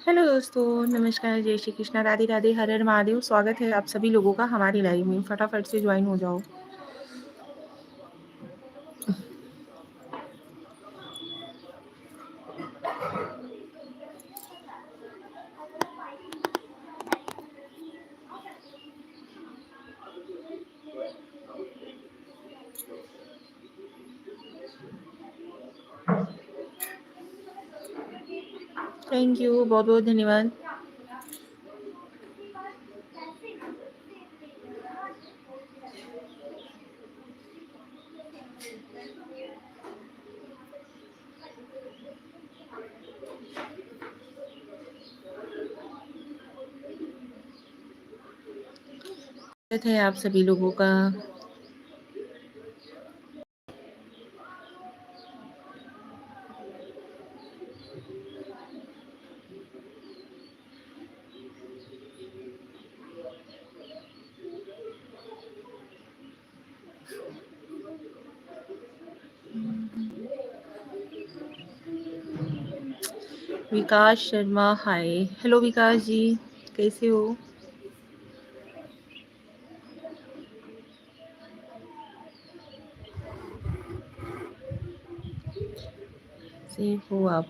Hello दोस्तों, नमस्कार, जय श्री कृष्णा, राधे राधे, हर हर महादेव। स्वागत है आप सभी लोगों का हमारी लाइव में। फटाफट से ज्वाइन हो जाओ। थैंक यू, बहुत बहुत धन्यवाद। स्वागत है आप सभी लोगों का। विकास शर्मा, हाय। हेलो विकास जी, कैसे हो? से हो आप?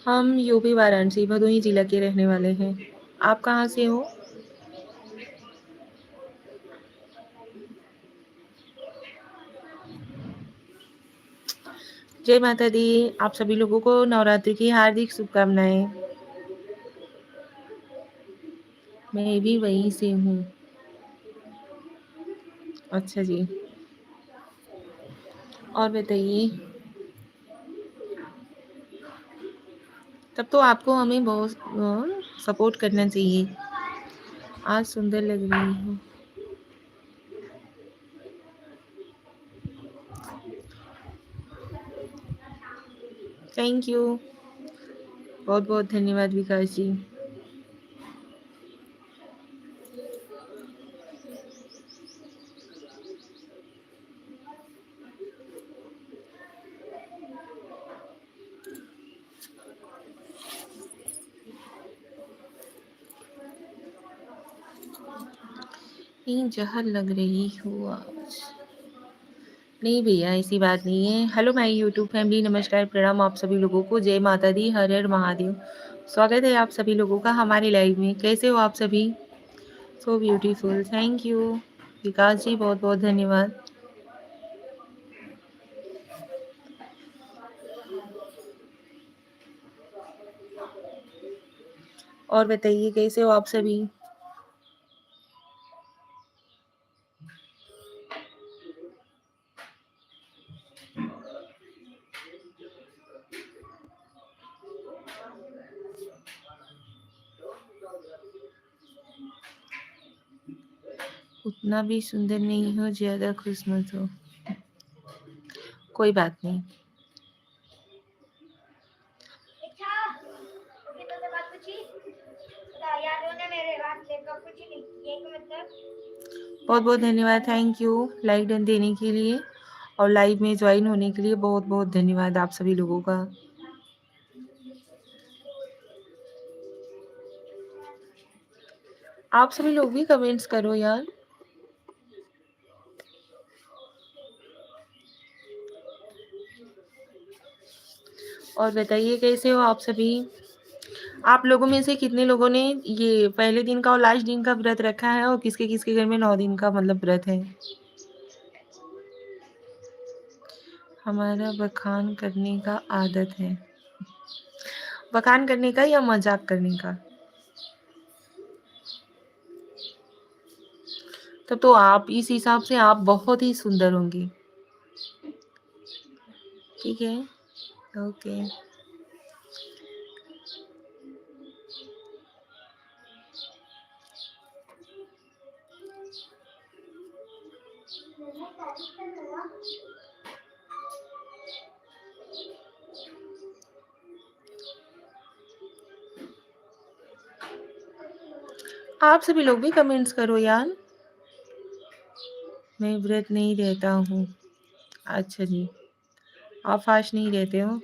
हम यूपी वाराणसी भदोही जिला के रहने वाले हैं। आप कहाँ से हो? जय माता दी। आप सभी लोगों को नवरात्रि की हार्दिक शुभकामनाएं। मैं भी वहीं से हूँ। अच्छा जी, और बताइए। तब तो आपको हमें बहुत सपोर्ट करना चाहिए। आज सुंदर लग रही हो। थैंक यू, बहुत बहुत धन्यवाद विकास जी। नहीं, जहर लग रही हो आज। नहीं भैया, ऐसी बात नहीं है। हेलो माय यूट्यूब फैमिली, नमस्कार, प्रणाम आप सभी लोगों को। जय माता दी, हर हर महादेव। स्वागत है आप सभी लोगों का हमारी लाइव में। कैसे हो आप सभी? सो ब्यूटीफुल, थैंक यू विकास जी, बहुत बहुत धन्यवाद। और बताइए कैसे हो आप सभी? उतना भी सुंदर नहीं हो, ज्यादा खुश मत हो। कोई बात नहीं। बहुत बहुत धन्यवाद, थैंक यू लाइक डन देने के लिए और लाइव में ज्वाइन होने के लिए बहुत बहुत धन्यवाद आप सभी लोगों का। आप सभी लोग भी कमेंट्स करो यार। और बताइए कैसे हो आप सभी? आप लोगों में से कितने लोगों ने ये पहले दिन का और लास्ट दिन का व्रत रखा है और किसके किसके घर में 9 दिन का मतलब व्रत है? हमारा बखान करने का आदत है। बखान करने का या मजाक करने का? तब तो आप इस हिसाब से आप बहुत ही सुंदर होंगी। ठीक है, ओके। आप सभी लोग भी कमेंट्स करो यार। मैं व्रत नहीं रहता हूँ। अच्छा जी, आप फास्ट नहीं रहते हो?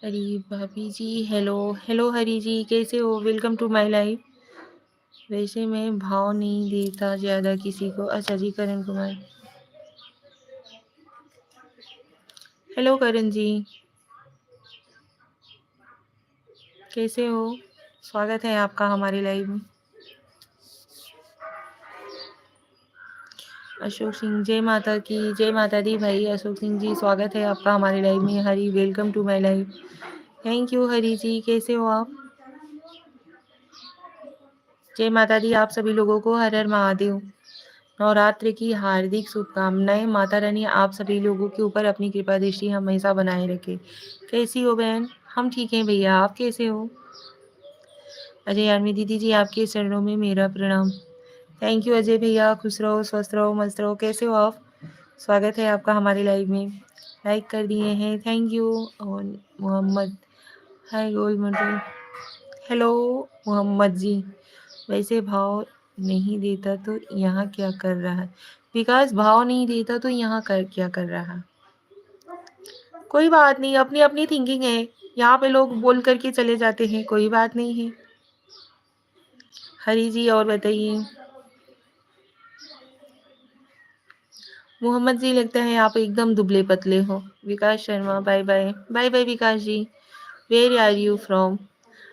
हरी भाभी जी, हेलो हेलो हरी जी, कैसे हो? Welcome to my life. वैसे मैं भाव नहीं देता ज़्यादा किसी को। अच्छा जी, करण कुमार। हेलो करण जी, कैसे हो? स्वागत है आपका हमारे लाइव में। अशोक सिंह, जय माता की, जय माता दी भाई। अशोक सिंह जी, स्वागत है आपका हमारे लाइव में। Hari, welcome to my live. Thank you Hari ji, कैसे हो आप? जय माता दी आप सभी लोगों को। हर हर महादेव। नवरात्रि की हार्दिक शुभकामनाएं। माता रानी आप सभी लोगों के ऊपर अपनी कृपा दृष्टि हमेशा बनाए रखे। कैसी हो बहन? हम ठीक हैं भैया, आप कैसे हो? अजय यारमी दीदी जी, आपके चरणों में मेरा प्रणाम। थैंक यू अजय भैया, खुश रहो, स्वस्थ रहो, मस्त रहो। कैसे हो आप? स्वागत है आपका हमारे लाइव में। लाइक कर दिए हैं, थैंक यू। और मोहम्मद, हाय गोल मटू, हेलो मोहम्मद जी। वैसे भाव नहीं देता तो यहाँ क्या कर रहा है? विकास, भाव नहीं देता तो यहाँ कर क्या कर रहा है? कोई बात नहीं, अपनी अपनी थिंकिंग है। यहाँ पे लोग बोल करके चले जाते हैं, कोई बात नहीं है। हरी जी, और बताइए। मोहम्मद जी, लगता है आप एकदम दुबले पतले हो। Vikas Sharma, bye bye bye bye Vikas ji. Where are you from?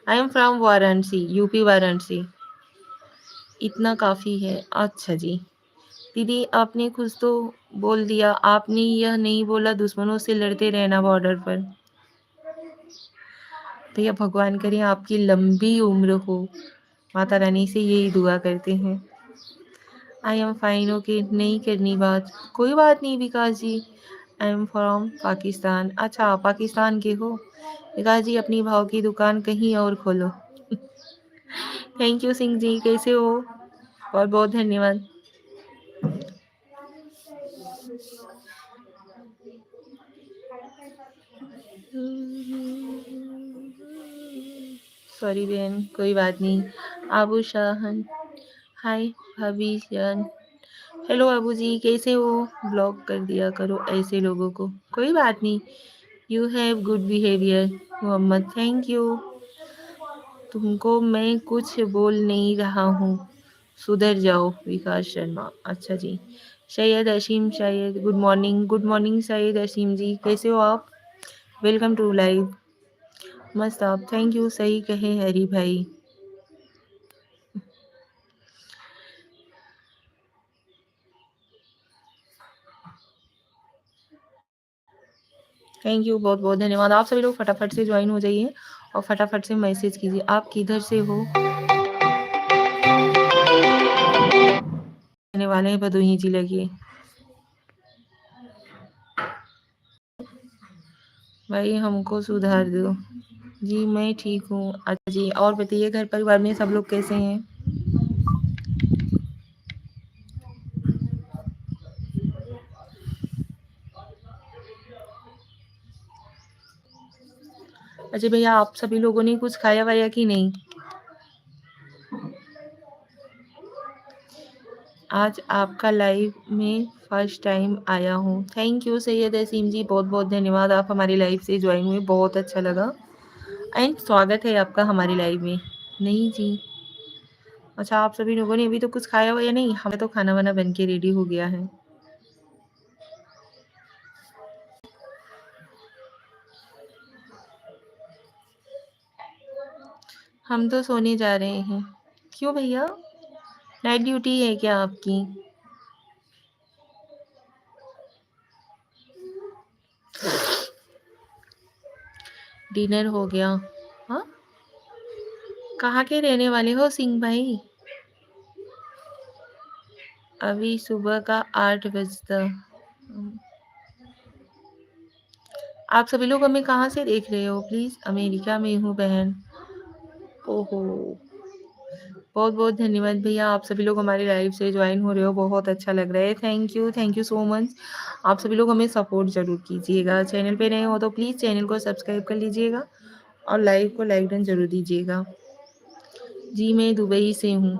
I am from Varanasi, UP Varanasi. इतना काफ़ी है। अच्छा जी। दीदी, आपने कुछ तो बोल दिया, आपने यह नहीं बोला दुश्मनों से लड़ते रहना बॉर्डर पर। भैया, भगवान करे आपकी लंबी उम्र हो। माता रानी से यही दुआ करते हैं। आई एम फाइन, ओके, नहीं करनी बात। कोई बात नहीं Vikas ji. I am from Pakistan. अच्छा, आप पाकिस्तान के हो? विकास जी, अपनी भाव की दुकान कहीं और खोलो। थैंक यू सिंह जी, कैसे हो? बहुत बहुत धन्यवाद। सॉरी बहन, कोई बात नहीं। आबू शाहन, हाय भाभी जान। हेलो अबू जी, कैसे हो? ब्लॉक कर दिया करो ऐसे लोगों को। कोई बात नहीं। You have good behaviour. Mohammad, thank you. तुमको मैं कुछ बोल नहीं रहा हूँ, सुधर जाओ। विकास शर्मा, अच्छा जी। सैयद असीम, शायद good morning. Good morning Syed Asim ji, कैसे हो आप? Welcome to live. मस्त आप, थैंक यू, सही कहे हरी भाई। थैंक यू, बहुत बहुत धन्यवाद। आप सभी लोग फटाफट से ज्वाइन हो जाइए और फटाफट से मैसेज कीजिए, आप किधर से हो? रहने वाले हैं भदोही जिले के। भाई, हमको सुधार दो। जी मैं ठीक हूँ। अच्छा जी, और बताइए घर परिवार में सब लोग कैसे हैं? अच्छा भैया, आप सभी लोगों ने कुछ खाया वाया कि नहीं? आज आपका लाइव में फर्स्ट टाइम आया हूँ। थैंक यू सैयद असीम जी, बहुत बहुत धन्यवाद। आप हमारी लाइव से ज्वाइन हुए, बहुत अच्छा लगा। एंड स्वागत है आपका हमारी लाइव में। नहीं जी। अच्छा, आप सभी लोगों ने अभी तो कुछ खाया हुआ या नहीं? हमें तो खाना वाना बन के रेडी हो गया है। हम तो सोने जा रहे हैं। क्यों भैया, नाइट ड्यूटी है क्या आपकी? डिनर हो गया? हाँ, कहाँ के रहने वाले हो सिंह भाई? अभी सुबह का 8 बजता। आप सभी लोग हमें कहाँ से देख रहे हो? प्लीज, अमेरिका में हूँ बहन। ओहो, बहुत बहुत धन्यवाद भैया, आप सभी लोग हमारे लाइव से ज्वाइन हो रहे हो, बहुत अच्छा लग रहा है। Thank you so much. आप सभी लोग हमें सपोर्ट जरूर कीजिएगा। चैनल पे नए हो तो प्लीज़ चैनल को सब्सक्राइब कर लीजिएगा और लाइव को लाइक डन जरूर दीजिएगा। जी मैं दुबई से हूँ।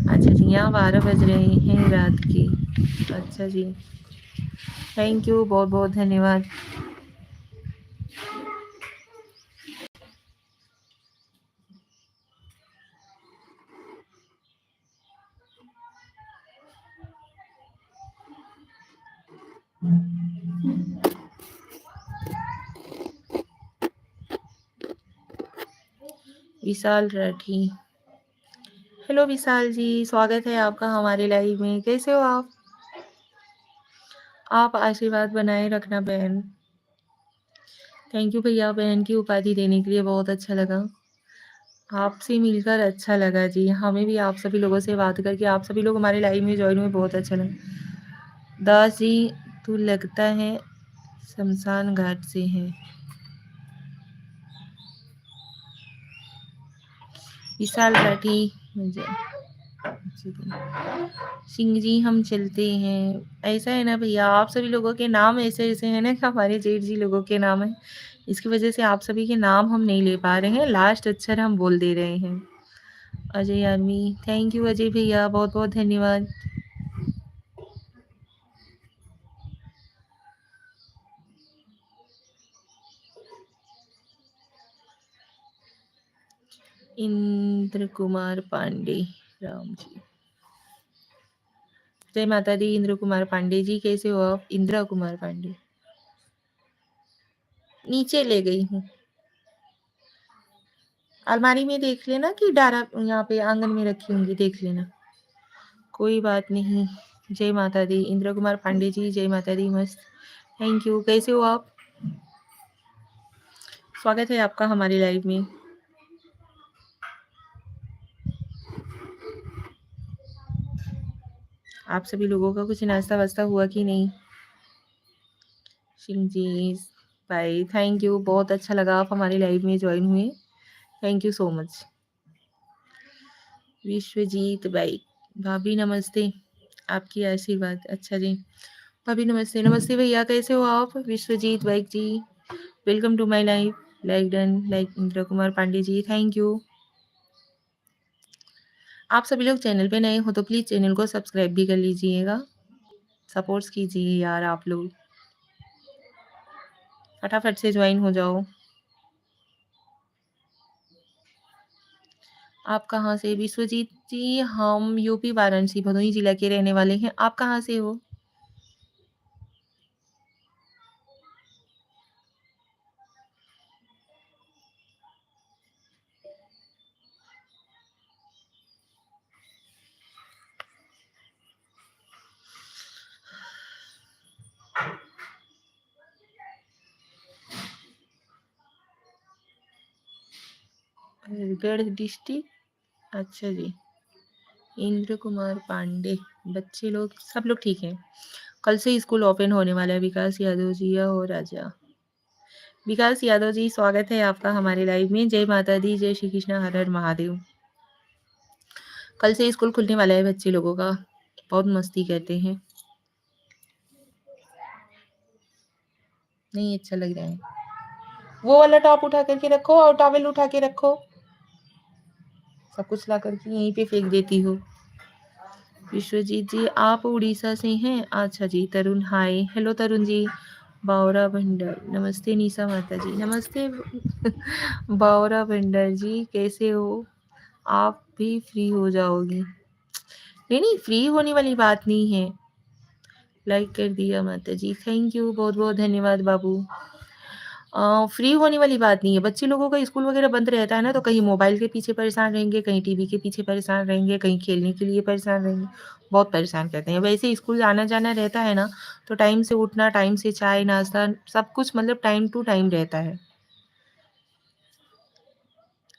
अच्छा जी, यहाँ 12 बज रहे हैं रात के। अच्छा जी, थैंक यू, बहुत बहुत धन्यवाद। विशाल राठी। हेलो विशाल जी, स्वागत है आपका हमारे लाइव में। कैसे हो आप? आप आशीर्वाद बनाए रखना बहन। थैंक यू भैया बहन की उपाधि देने के लिए, बहुत अच्छा लगा। आपसे मिलकर अच्छा लगा जी, हमें भी आप सभी लोगों से बात करके, आप सभी लोग हमारे लाइव में ज्वाइन हुए, बहुत अच्छा लगा। दास जी, तू लगता है शमशान घाट से है। विशाल राठी मुझे सिंह जी, हम चलते हैं। ऐसा है ना भैया, आप सभी लोगों के नाम ऐसे ऐसे हैं ना कि हमारे जेठ जी लोगों के नाम है, इसकी वजह से आप सभी के नाम हम नहीं ले पा रहे हैं, लास्ट अक्षर हम बोल दे रहे हैं। Ajay army, thank you Ajay भैया, बहुत बहुत धन्यवाद। इंद्र कुमार पांडे, राम जी, जय माता दी। इंद्र कुमार पांडे जी, कैसे हो आप? इंद्रा कुमार पांडे, नीचे ले गई हूँ, अलमारी में देख लेना कि डारा यहाँ पे आंगन में रखी होंगी, देख लेना, कोई बात नहीं। जय माता दी इंद्र कुमार पांडे जी, जय माता दी, मस्त, थैंक यू। कैसे हो आप? स्वागत है आपका हमारे लाइव में। आप सभी लोगों का कुछ नाश्ता वास्ता हुआ कि नहीं? सिंह जी भाई, थैंक यू, बहुत अच्छा लगा आप हमारे लाइव में ज्वाइन हुए, thank you so much. Vishwajit भाई, भाभी नमस्ते, आपकी आशीर्वाद, अच्छा जी। भाभी नमस्ते, नमस्ते भैया, कैसे हो आप? विश्वजीत भाई ji, welcome to my live. Like done, like Indra Kumar Pandey ji, thank you. आप सभी लोग चैनल पे नए हो तो प्लीज चैनल को सब्सक्राइब भी कर लीजिएगा, सपोर्ट्स कीजिए यार, आप लोग फटाफट से ज्वाइन हो जाओ। आप कहाँ से? विश्वजीत जी, हम यूपी वाराणसी भदोही जिला के रहने वाले हैं। आप कहाँ से हो? गढ़ डिस्ट्रिक्ट, अच्छा जी। इंद्र कुमार पांडे, बच्चे लोग सब लोग ठीक हैं। कल से स्कूल ओपन होने वाला है। विकास यादव जी और राजा, विकास यादव जी, स्वागत है आपका हमारे लाइव में। जय माता दी, जय श्री कृष्ण, हर हर महादेव। कल से स्कूल खुलने वाला है बच्चे लोगों का, बहुत मस्ती करते हैं, नहीं अच्छा लग रहा है। वो वाला टॉप उठा करके रखो और टॉवेल उठा के रखो, सब कुछ ला करके यहीं पे फेंक देती हो। विश्वजीत जी, आप उड़ीसा से हैं? अच्छा जी। तरुण, हाय, हेलो तरुण जी। बावरा भंडार, नमस्ते निशा माता जी, नमस्ते बावरा भंडार जी, कैसे हो? आप भी फ्री हो जाओगी? नहीं नहीं, फ्री होने वाली बात नहीं है। लाइक कर दिया माता जी, थैंक यू, बहुत बहुत धन्यवाद बाबू। फ्री होने वाली बात नहीं है। बच्चे लोगों का स्कूल वगैरह बंद रहता है ना, तो कहीं मोबाइल के पीछे परेशान रहेंगे, कहीं टीवी के पीछे परेशान रहेंगे, कहीं खेलने के लिए परेशान रहेंगे, बहुत परेशान करते हैं। वैसे स्कूल आना जाना रहता है ना, तो टाइम से उठना, टाइम से चाय नाश्ता, सब कुछ मतलब टाइम टू टाइम रहता है।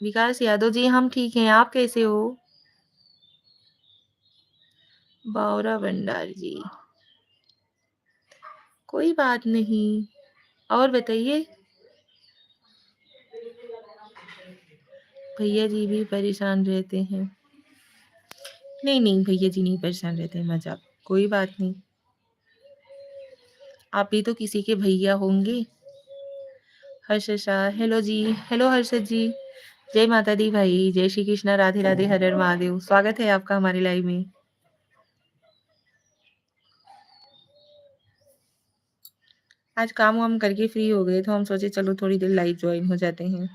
विकास यादव जी, हम ठीक हैं, आप कैसे हो? बावरा भंडार जी, कोई बात नहीं, और बताइए। भैया जी भी परेशान रहते हैं? नहीं नहीं, भैया जी नहीं परेशान रहते हैं, मजाक, कोई बात नहीं। आप भी तो किसी के भैया होंगे। हर्ष शाह, हेलो जी, हेलो हर्षद जी, जय माता दी भाई, जय श्री कृष्णा, राधे राधे, हर हर महादेव, स्वागत है आपका हमारे लाइव में। आज काम वाम करके फ्री हो गए तो हम सोचे चलो थोड़ी देर लाइव ज्वाइन हो जाते हैं।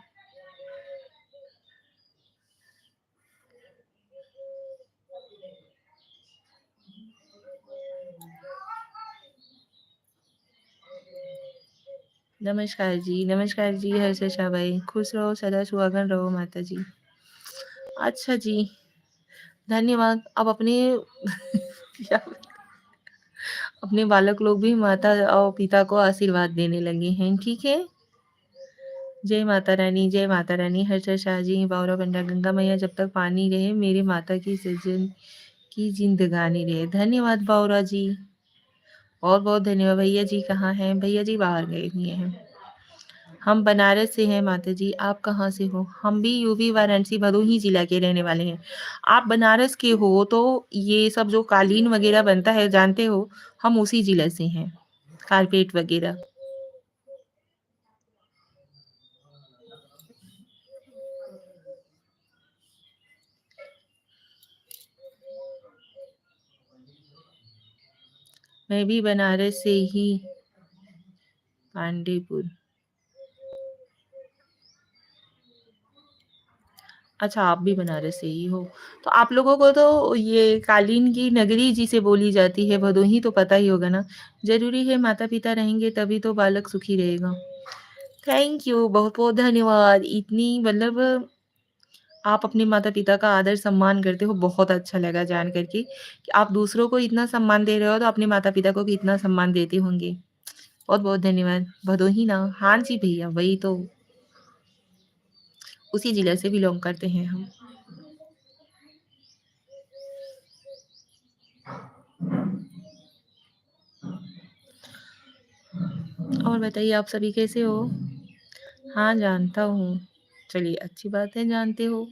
नमस्कार जी, नमस्कार जी हर्ष शाह भाई, खुश रहो, सदा सुहागन रहो माता जी। अच्छा जी, धन्यवाद। अब अपने क्या अपने बालक लोग भी माता और पिता को आशीर्वाद देने लगे हैं, ठीक है? जय माता रानी, हर हर शाहजी, बावरा बंडा गंगा मैया जब तक पानी रहे, मेरे माता की सृजन की जिंदगानी रहे। धन्यवाद बावरा जी, बहुत बहुत धन्यवाद। भैया जी कहाँ हैं? भैया जी बाहर गए हुए हैं। हम बनारस से हैं माता जी, आप कहाँ से हो? हम भी यूपी वाराणसी भदोही जिला के रहने वाले हैं। आप बनारस के हो तो ये सब जो कालीन वगैरह बनता है जानते हो, हम उसी जिले से हैं, कारपेट वगैरह। मैं भी बनारस से ही, पांडेपुर। अच्छा, आप भी बनारस से ही हो। तो आप लोगों को तो ये कालीन की नगरी जिसे बोली जाती है भदोही तो पता ही होगा ना। ज़रूरी है माता-पिता रहेंगे तभी तो बालक सुखी रहेगा। थैंक यू, बहुत-बहुत धन्यवाद। इतनी मतलब आप अपने माता-पिता का आदर-सम्मान करते हो, बहुत अच्छा लगा जान कर के कि आप दूसरों को इतना सम्मान दे रहे हो तो अपने माता-पिता को कितना सम्मान देते होंगे। बहुत-बहुत धन्यवाद। भदोही ना? हाँ जी भैया, वही तो, उसी जिले से बिलॉन्ग करते हैं हम। और बताइए आप सभी कैसे हो? हाँ, जानता हूँ। चलिए अच्छी बात है जानते हो।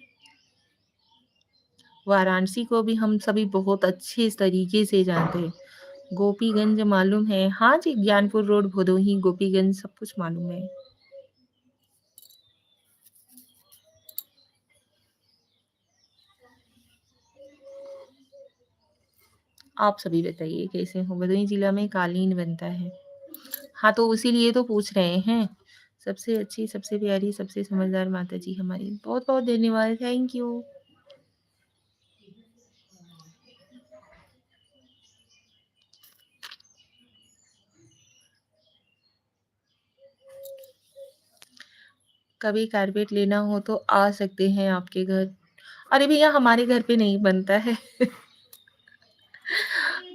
वाराणसी को भी हम सभी बहुत अच्छे तरीके से जानते हैं। गोपीगंज मालूम है? हाँ जी, ज्ञानपुर रोड, भदोही, गोपीगंज सब कुछ मालूम है। आप सभी बताइए कैसे हो? भदोही जिला में कालीन बनता है। हाँ, तो इसीलिए तो पूछ रहे हैं। सबसे अच्छी, सबसे प्यारी, सबसे समझदार माता जी हमारी। बहुत-बहुत धन्यवाद। Thank you. कभी कारपेट लेना हो तो आ सकते हैं आपके घर। अरे भैया हमारे घर पे नहीं बनता है।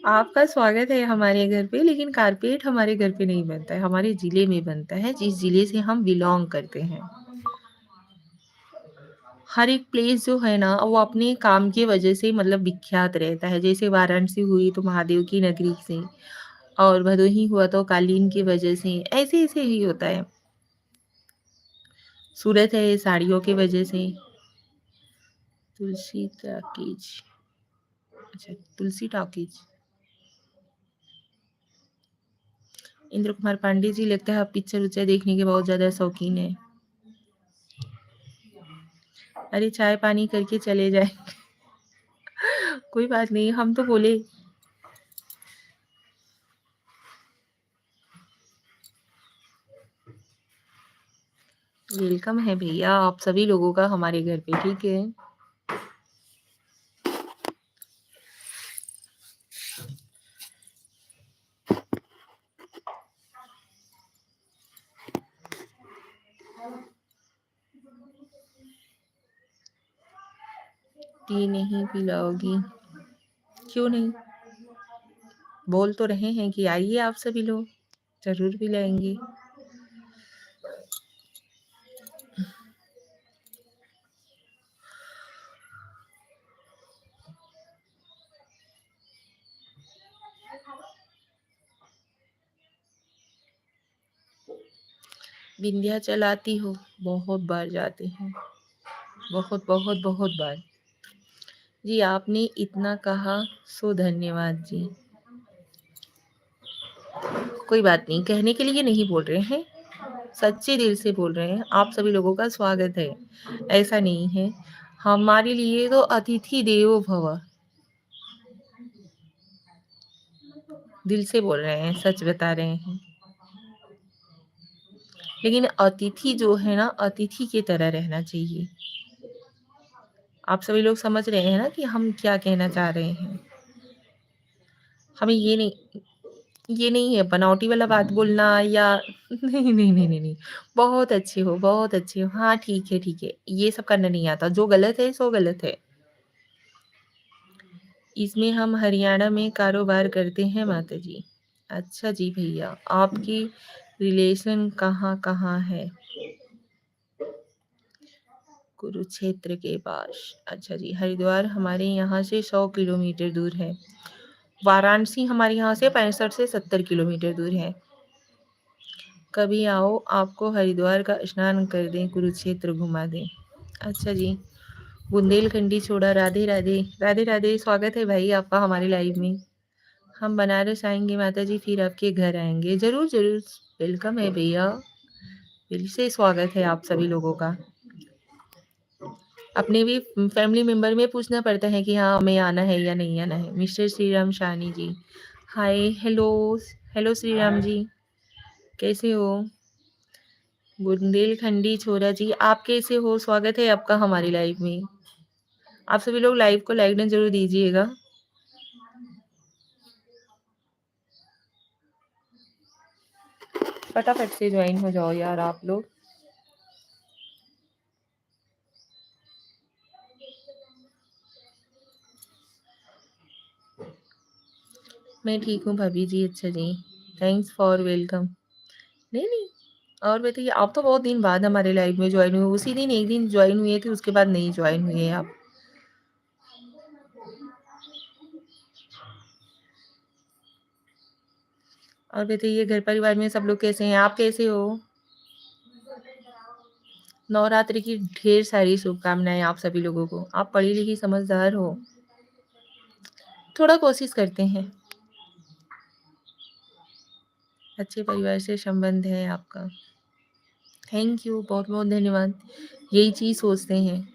आपका स्वागत है हमारे घर पे, लेकिन कारपेट हमारे घर पे नहीं बनता है, हमारे ज़िले में बनता है, जिस ज़िले से हम बिलॉन्ग करते हैं। हर एक प्लेस जो है ना, वो अपने काम की वजह से मतलब विख्यात रहता है। जैसे वाराणसी हुई तो महादेव की नगरी से, और भदोही हुआ तो कालीन की वजह से, ऐसे-ऐसे ही होता है। सूरत है साड़ियों की वजह से। तुलसी टॉकीज, अच्छा तुलसी टॉकीज। इंद्र कुमार पांडे जी, लगता है आप पिक्चर उच्चर देखने के बहुत ज़्यादा शौकीन हैं। अरे चाय पानी करके चले जाए। कोई बात नहीं, हम तो बोले। वेलकम है भैया आप सभी लोगों का हमारे घर पे, ठीक है। टी नहीं पिलाओगी? क्यों नहीं? बोल तो रहे हैं कि आइए आप सभी लोग, जरूर पिलाएंगे। विंध्याचल आती हो? बहुत बार जाते हैं, बहुत बहुत बहुत बार। जी आपने इतना कहा सो धन्यवाद जी। कोई बात नहीं, कहने के लिए नहीं बोल रहे हैं, सच्चे दिल से बोल रहे हैं। आप सभी लोगों का स्वागत है, ऐसा नहीं है। हमारे लिए तो अतिथि देवो भव, दिल से बोल रहे हैं, सच बता रहे हैं। लेकिन अतिथि जो है ना, अतिथि की तरह रहना चाहिए। आप सभी लोग समझ रहे हैं ना कि हम क्या कहना चाह रहे हैं। हमें ये नहीं, ये नहीं है बनावटी वाला बात बोलना या नहीं, नहीं, नहीं, नहीं, नहीं। बहुत अच्छे हो, बहुत अच्छे हो। हाँ, ठीक है, ठीक है। ये सब करना नहीं आता। जो गलत है, सो गलत है। इसमें हम हरियाणा में कारोबार करते हैं माताजी। अच्छा जी भैया, आपकी रिलेशन कहाँ-कहाँ है? कुरुक्षेत्र के पास। अच्छा जी, हरिद्वार हमारे यहाँ से 100 किलोमीटर दूर है। वाराणसी हमारे यहाँ से 65 से 70 किलोमीटर दूर है। कभी आओ, आपको हरिद्वार का स्नान कर दें, कुरुक्षेत्र घुमा दें। अच्छा जी, बुंदेलखंडी छोड़ा राधे राधे। राधे राधे, स्वागत है भाई आपका हमारे लाइव में। हम बनारस आएंगे माता जी, फिर आपके घर आएंगे। ज़रूर ज़रूर, वेलकम है भैया। दिल से स्वागत है आप सभी लोगों का। अपने भी फैमिली मेंबर में पूछना पड़ता है कि हाँ हमें आना है या नहीं आना है। मिस्टर श्रीराम शानी जी, हाय, हेलो, हेलो श्रीराम जी, कैसे हो? बुंदेलखंडी छोरा जी, आप कैसे हो? स्वागत है आपका हमारी लाइव में। आप सभी लोग लाइव को लाइक डन जरूर दीजिएगा। फटाफट से ज्वाइन हो जाओ यार आप लोग। मैं ठीक हूँ भाभी जी। अच्छा जी, थैंक्स फॉर वेलकम। नहीं नहीं, और बताइए, आप तो बहुत दिन बाद हमारे लाइव में ज्वाइन हुए। उसी दिन एक दिन ज्वाइन हुए थे, उसके बाद नहीं ज्वाइन हुए हैं आप। और बताइए, घर परिवार में सब लोग कैसे हैं? आप कैसे हो? नवरात्रि की ढेर सारी शुभकामनाएं आप सभी लोगों को। आप पढ़ी लिखी समझदार हो, थोड़ा कोशिश करते हैं। अच्छे परिवार से संबंध है आपका। थैंक यू, बहुत बहुत धन्यवाद। यही चीज़ सोचते हैं।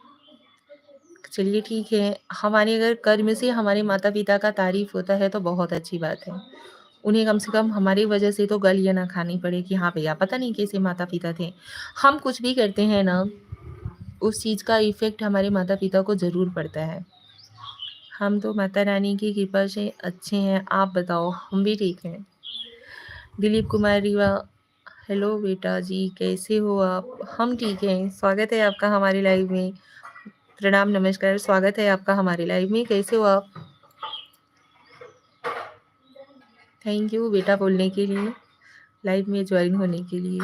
चलिए ठीक है, हमारे अगर कर्म से हमारे माता पिता का तारीफ होता है तो बहुत अच्छी बात है। उन्हें कम से कम हमारी वजह से तो गालियाँ ना खानी पड़े कि हाँ भैया पता नहीं कैसे माता पिता थे। हम कुछ भी करते हैं ना, उस चीज़ का इफ़ेक्ट हमारे माता पिता को ज़रूर पड़ता है। हम तो माता रानी की कृपा से अच्छे हैं, आप बताओ? हम भी ठीक हैं। दिलीप कुमार रीवा, हेलो बेटा जी, कैसे हो आप? हम ठीक हैं, स्वागत है आपका हमारी लाइव में। प्रणाम नमस्कार, स्वागत है आपका हमारे लाइव में। कैसे हो आप? थैंक यू बेटा बोलने के लिए, लाइव में ज्वाइन होने के लिए।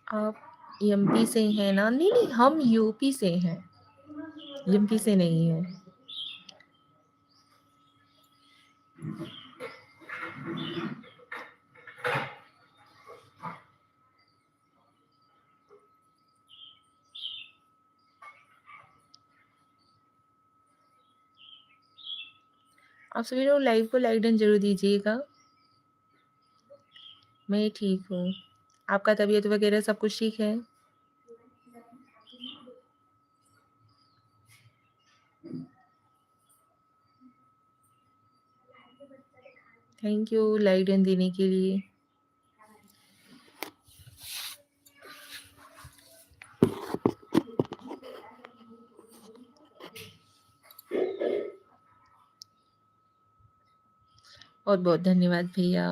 आप एमपी से हैं ना? नहीं नहीं, हम यूपी से हैं, एमपी से नहीं है। आप सभी लोग लाइव को लाइक डन जरूर दीजिएगा। मैं ठीक हूँ, आपका तबीयत वगैरह सब कुछ ठीक है? थैंक यू लाइक डन देने के लिए। बहुत बहुत धन्यवाद भैया।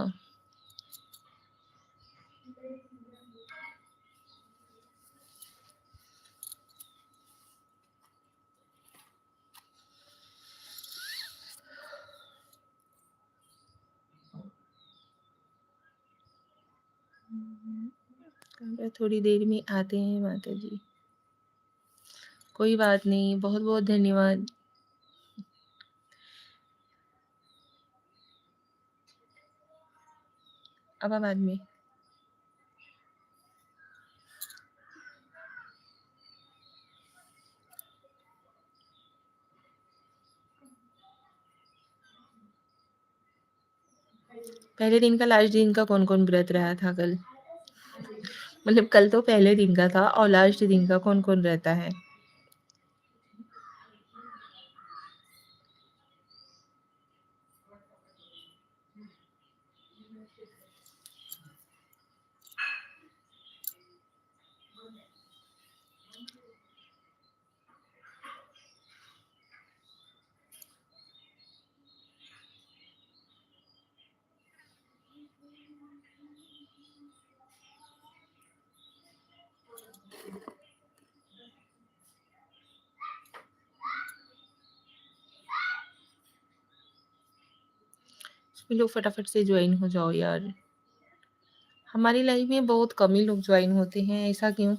थोड़ी देर में आते हैं माता जी। कोई बात नहीं, बहुत बहुत धन्यवाद। अब बाद में। पहले दिन का लास्ट दिन का कौन कौन व्रत रहा था कल? मतलब कल तो पहले दिन का था, और लास्ट दिन का कौन कौन रहता है? सभी लोग फटाफट से ज्वाइन हो जाओ यार। हमारी लाइफ में बहुत कम ही लोग ज्वाइन होते हैं, ऐसा क्यों?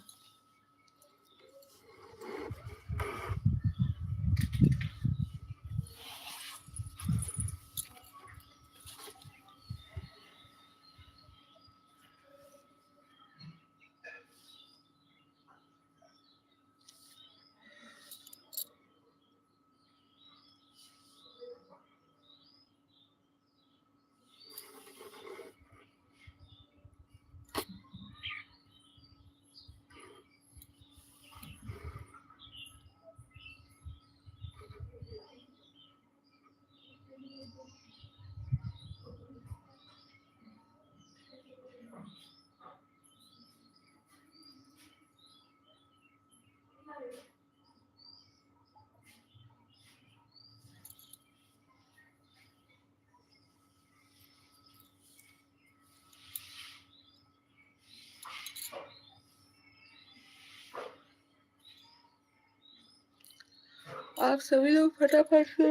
आप सभी लोग फटाफट से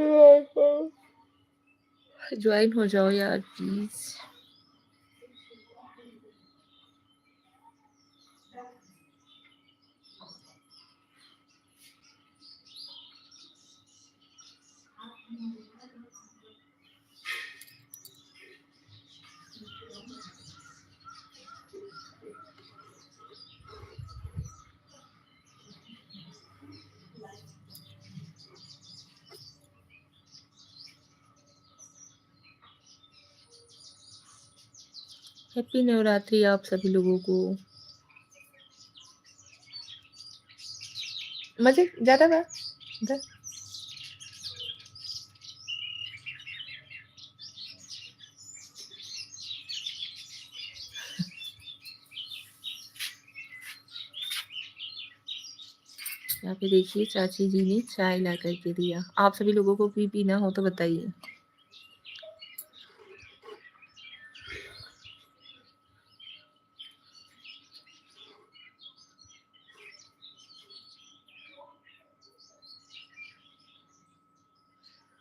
ज्वाइन हो जाओ यार प्लीज। हैप्पी नवरात्रि आप सभी लोगों को। मजे ज्यादा बा इधर। यहाँ पे देखिए चाची जी ने चाय ला करके दिया। आप सभी लोगों को भी पीना हो तो बताइए।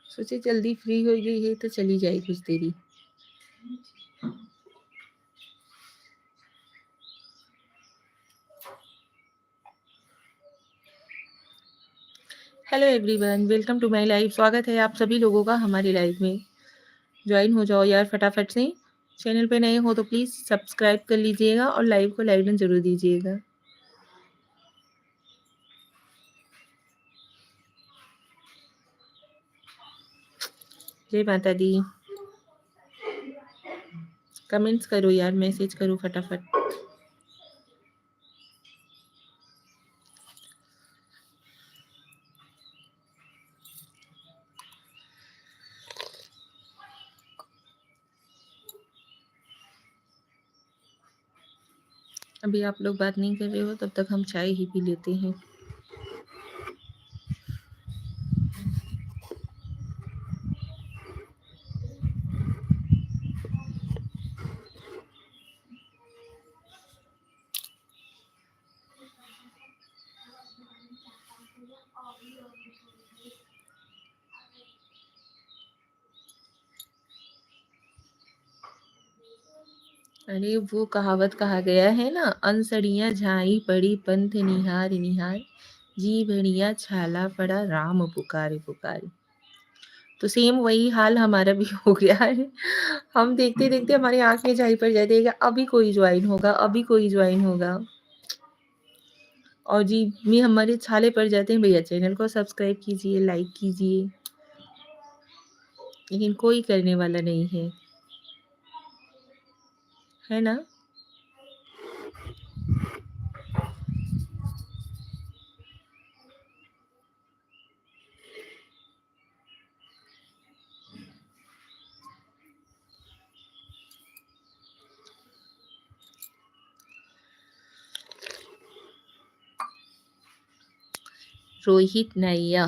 सोचे जल्दी फ्री हो गई है तो चली जाए कुछ देरी। Hello everyone, welcome to my live. स्वागत है आप सभी लोगों का हमारी लाइव में। ज्वाइन हो जाओ यार फटाफट से। चैनल पे नए हो तो प्लीज़ सब्सक्राइब कर लीजिएगा और लाइव को लाइक जरूर दीजिएगा। जय माता दी। कमेंट्स करो यार, मैसेज करो फटाफट। अभी आप लोग बात नहीं कर रहे हो तब तक हम चाय ही पी लेते हैं। अरे वो कहावत कहा गया है ना, अनसड़ियाँ झाई पड़ी पंथ निहार निहार, जी भड़िया छाला पड़ा राम पुकारे पुकारे। तो सेम वही हाल हमारा भी हो गया है। हम देखते देखते हमारी आंख में झाई पड़ जाती है कि अभी कोई ज्वाइन होगा, अभी कोई ज्वाइन होगा। और जी में हमारे छाले पड़ जाते हैं, भैया चैनल को सब्सक्राइब कीजिए, लाइक कीजिए, लेकिन कोई करने वाला नहीं है ना। रोहित नैया,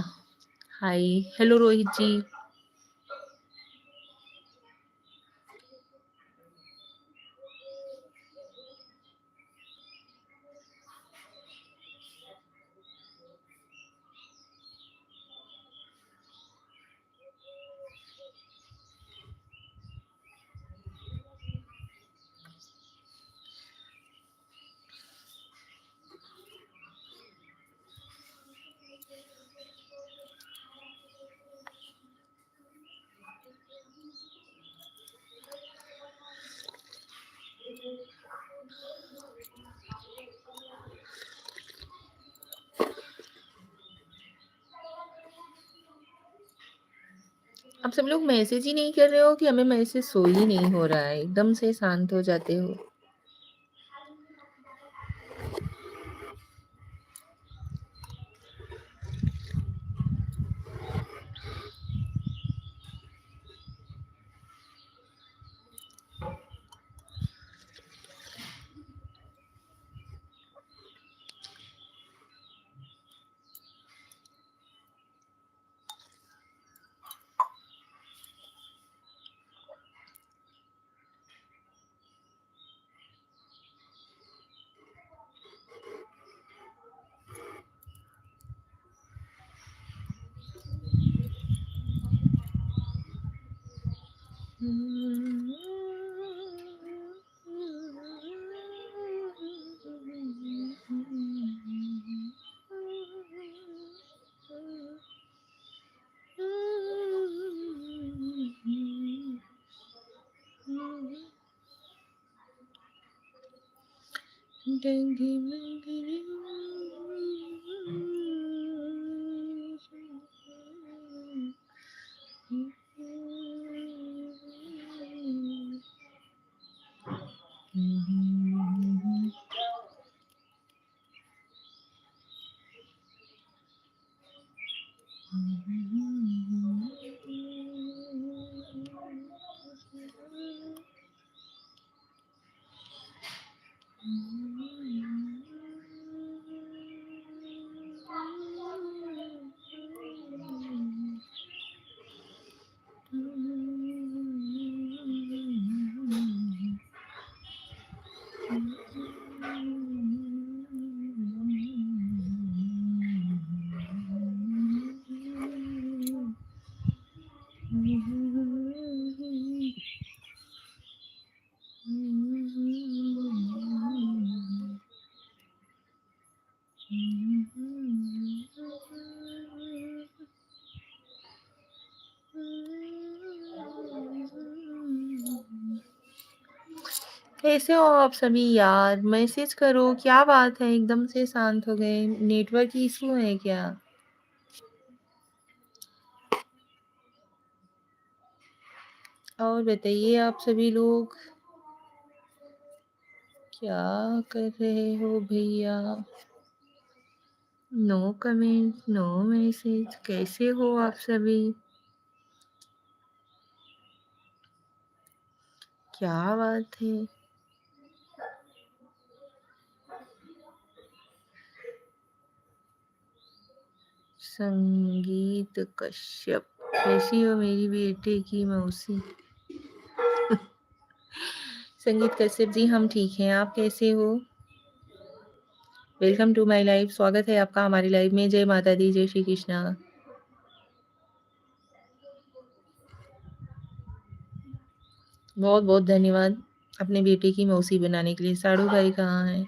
हाय, हेलो रोहित जी। आप सब लोग मैसेज ही नहीं कर रहे हो कि हमें मैसेज शो ही नहीं हो रहा है, एकदम से शांत हो जाते हो। कैसे हो आप सभी यार? मैसेज करो, क्या बात है एकदम से शांत हो गए? नेटवर्क इशू है क्या? और बताइए आप सभी लोग क्या कर रहे हो भैया? नो कमेंट, नो मैसेज, कैसे हो आप सभी? क्या बात है? संगीत कश्यप, कैसी हो मेरी बेटे की मौसी? संगीत कश्यप जी, हम ठीक हैं, आप कैसे हो? वेलकम टू माय लाइव, स्वागत है आपका हमारी लाइव में। जय माता दी, जय श्री कृष्णा। बहुत बहुत धन्यवाद अपने बेटे की मौसी बनाने के लिए। साड़ू भाई कहाँ हैं?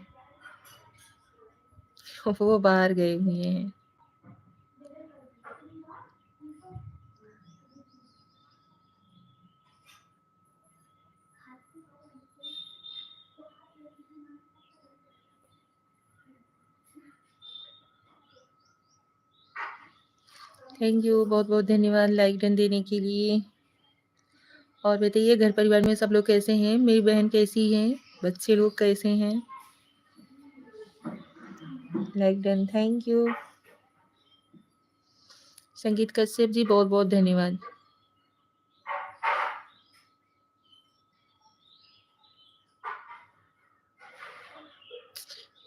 वो बाहर गए हुए हैं। थैंक यू, बहुत बहुत धन्यवाद लाइक डन देने के लिए। और बताइए घर परिवार में सब लोग कैसे हैं? मेरी बहन कैसी है? बच्चे लोग कैसे हैं? Like done, thank you. संगीत कश्यप जी, बहुत बहुत धन्यवाद।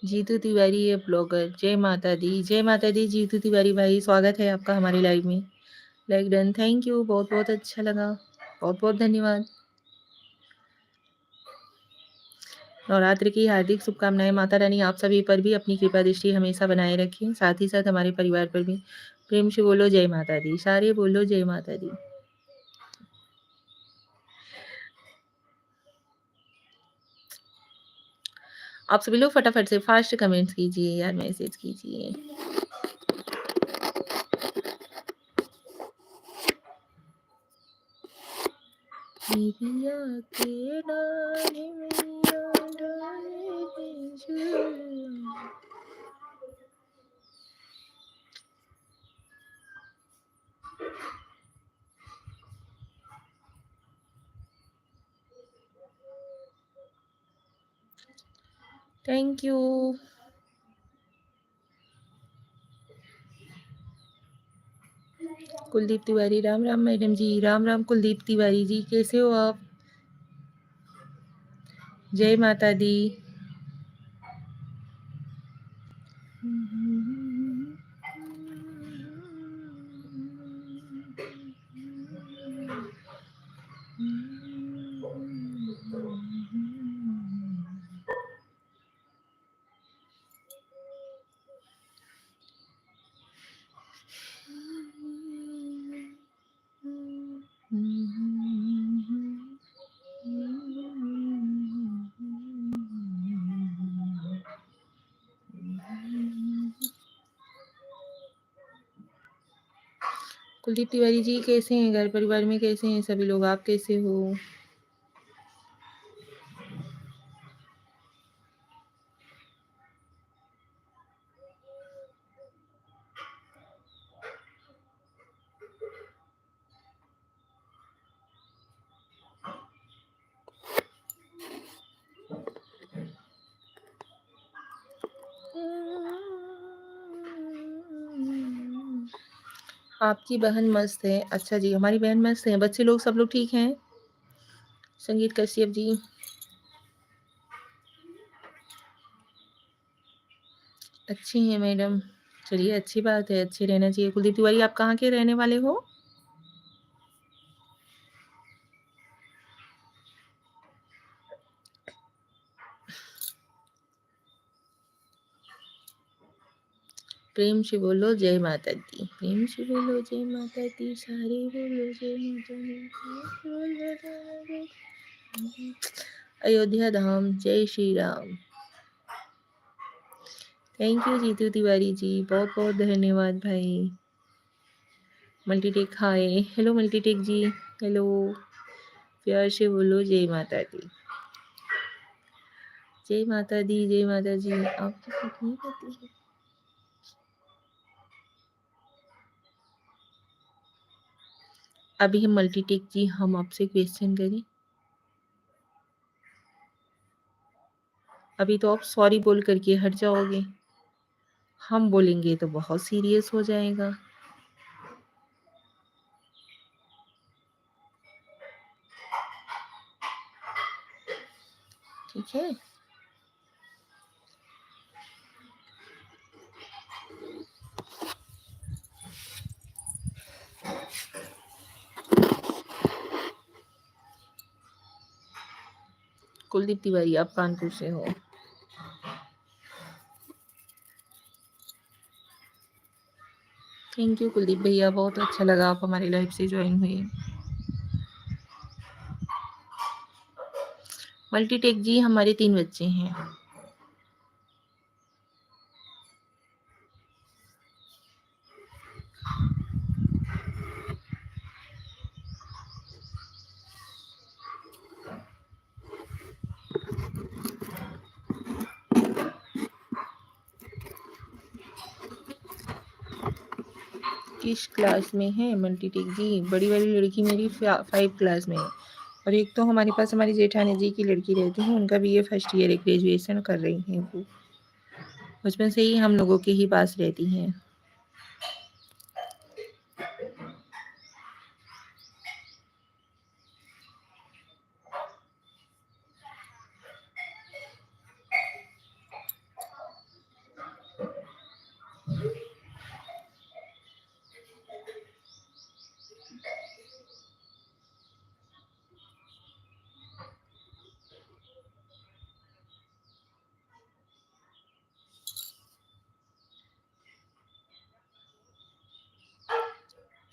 जीतू तिवारी है ब्लॉगर। जय माता दी, जय माता दी। जीतू तिवारी भाई, स्वागत है आपका हमारी लाइव में। लाइक डन, थैंक यू, बहुत बहुत अच्छा लगा, बहुत बहुत धन्यवाद। नवरात्र की हार्दिक शुभकामनाएं। माता रानी आप सभी पर भी अपनी कृपा दृष्टि हमेशा बनाए रखें, साथ ही साथ हमारे परिवार पर भी। प्रेम से बोलो जय माता दी, सारे बोलो जय माता दी। आप सभी लोग फटाफट से फास्ट कमेंट्स कीजिए यार, मैसेज कीजिए। पिया के डाले मैया डाले के झूला। Thank you. Kuldeep Tiwari, Ram Ram madam जी, राम राम कुलदीप तिवारी जी, कैसे हो आप? जय माता दी। कुलदीप तिवारी जी कैसे हैं? घर परिवार में कैसे हैं सभी लोग? आप कैसे हो? आपकी बहन मस्त है। अच्छा जी, हमारी बहन मस्त है। बच्चे लोग सब लोग ठीक हैं? संगीत कश्यप जी अच्छी हैं मैडम। चलिए अच्छी बात है, अच्छे रहना चाहिए। कुलदीप तिवारी आप कहाँ के रहने वाले हो? प्रेम से बोलो जय माता दी, प्रेम से बोलो जय माता दी, सारे बोलो जय माता दी। अयोध्या धाम, जय श्री राम। थैंक यू जीतू तिवारी जी, बहुत बहुत धन्यवाद भाई। मल्टीटेक हाय, हेलो मल्टीटेक जी, हेलो। प्यार से बोलो जय माता दी, जय माता दी, जय माता जी। आपकी बात नहीं करती है। अभी हम मल्टीटेक जी, हम आपसे क्वेश्चन करें? अभी तो आप सॉरी बोल करके हट जाओगे, हम बोलेंगे तो बहुत सीरियस हो जाएगा। ठीक है। कुलदीप तिवारी आप कानपुर से हो। थैंक यू कुलदीप भैया, बहुत अच्छा लगा आप हमारी लाइफ से ज्वाइन हुए। मल्टीटेक जी हमारे 3 बच्चे हैं। किस क्लास में है मल्टीटेक जी? बड़ी वाली लड़की मेरी 5 क्लास में है, और एक तो हमारे पास हमारी जेठानी जी की लड़की रहती है, उनका BA फर्स्ट ईयर है, ग्रेजुएशन कर रही हैं वो। बचपन से ही हम लोगों के ही पास रहती हैं।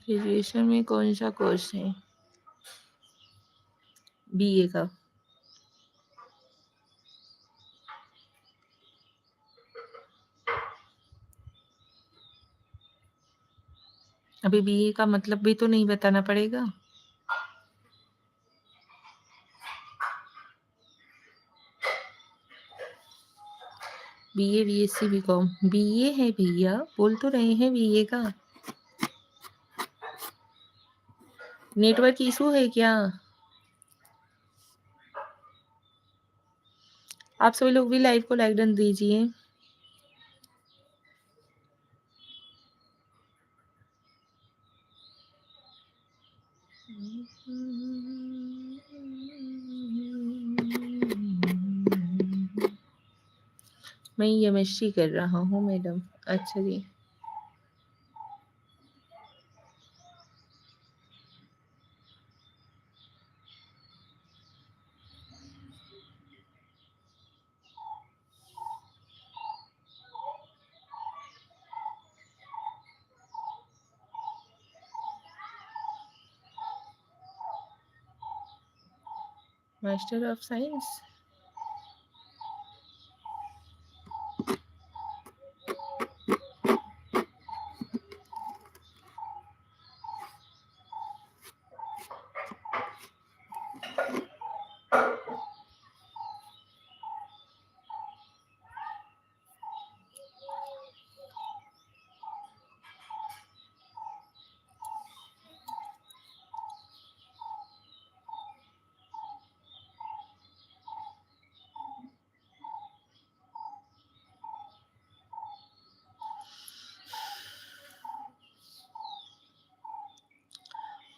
ग्रेजुएशन में कौन सा कोर्स है? BA का। अभी BA का मतलब भी तो नहीं बताना पड़ेगा। BA BSc BCom BA है भैया, बोल तो रहे हैं BA का। नेटवर्क इशू है क्या? आप सभी लोग भी लाइव को लाइक डन दीजिए। मैं केमिस्ट्री कर रहा हूँ मैडम। अच्छा जी। Master of science.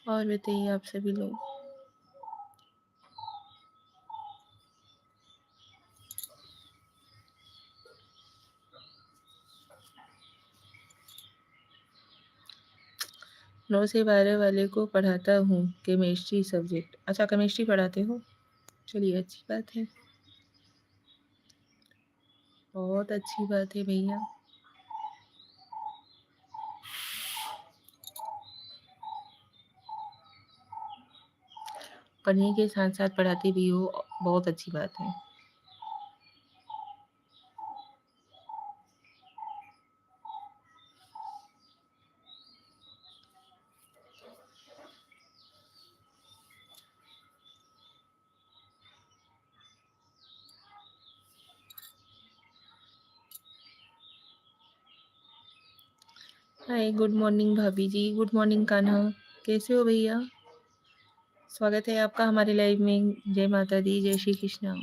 और बताइए आप सभी लोग। नौ से 12 वाले को पढ़ाता हूँ केमिस्ट्री सब्जेक्ट। अच्छा, केमिस्ट्री पढ़ाते हो, चलिए अच्छी बात है, बहुत अच्छी बात है भैया। पढ़ने के साथ साथ पढ़ाते भी हो, बहुत अच्छी बात है। हाय, गुड मॉर्निंग भाभी जी, गुड मॉर्निंग कान्हा, कैसे हो भैया? स्वागत है आपका हमारे लाइव में। जय माता दी, जय श्री कृष्णा।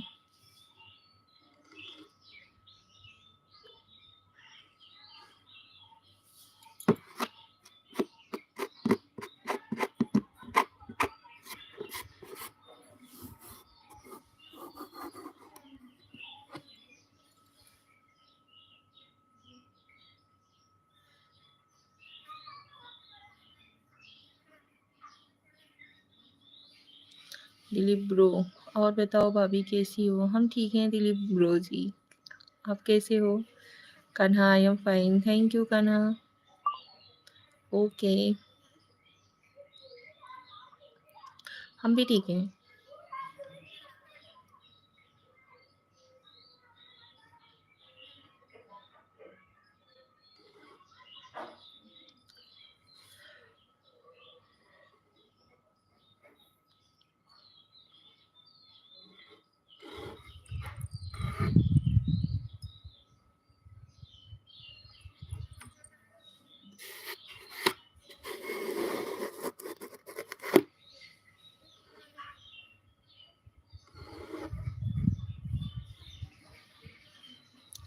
दिलीप ब्रो, और बताओ भाभी कैसी हो? हम ठीक हैं दिलीप ब्रो जी, आप कैसे हो? Kanha, I am fine, thank you Kanha. Okay, हम भी ठीक हैं।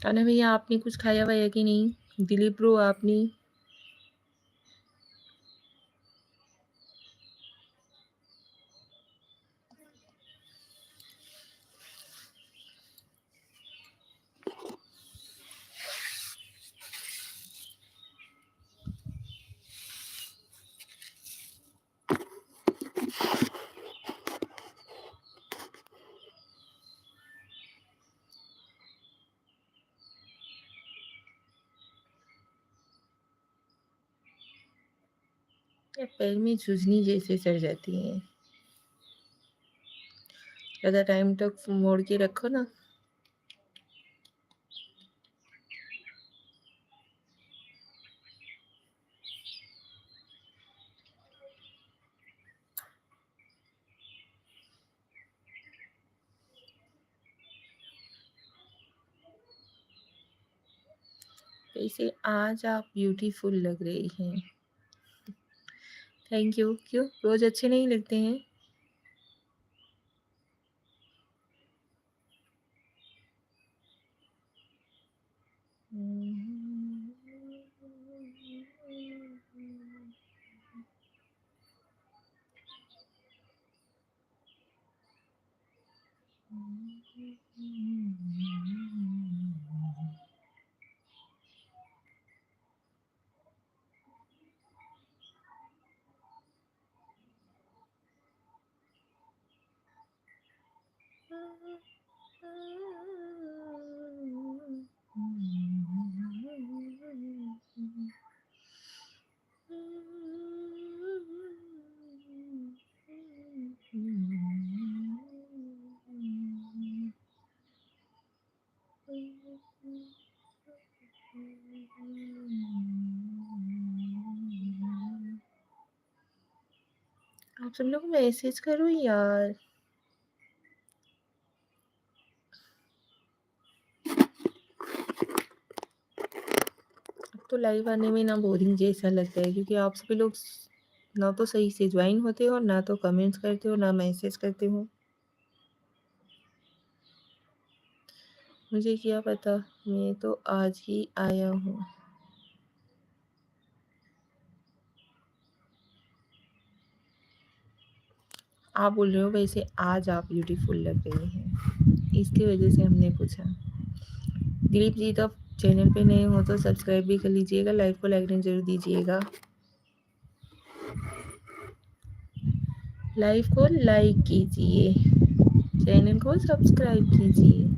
कान्हा भैया, आपने कुछ खाया वाया कि नहीं? दिलीप ब्रो, आपने? या पैर में झुझनी जैसे चढ़ जाती है, ज़्यादा टाइम तक मोड़ के रखो ना। वैसे आज आप ब्यूटीफुल लग रही हैं। Thank you. क्यों, रोज अच्छे नहीं लगते हैं? आप सब लोग मैसेज करो यार। अब तो लाइव आने में ना बोरिंग जैसा लगता है, क्योंकि आप सभी लोग ना तो सही से ज्वाइन होते हो, ना तो कमेंट्स करते हो, ना मैसेज करते हो। मुझे क्या पता, मैं तो आज ही आया हूँ। आप बोल रहे हो वैसे आज आप ब्यूटीफुल लग रही हैं, इसकी वजह से हमने पूछा। दिलीप जी, तो चैनल पे नए हो तो सब्सक्राइब भी कर लीजिएगा, लाइव को लाइक जरूर दीजिएगा। लाइव को लाइक कीजिए, चैनल को सब्सक्राइब कीजिए।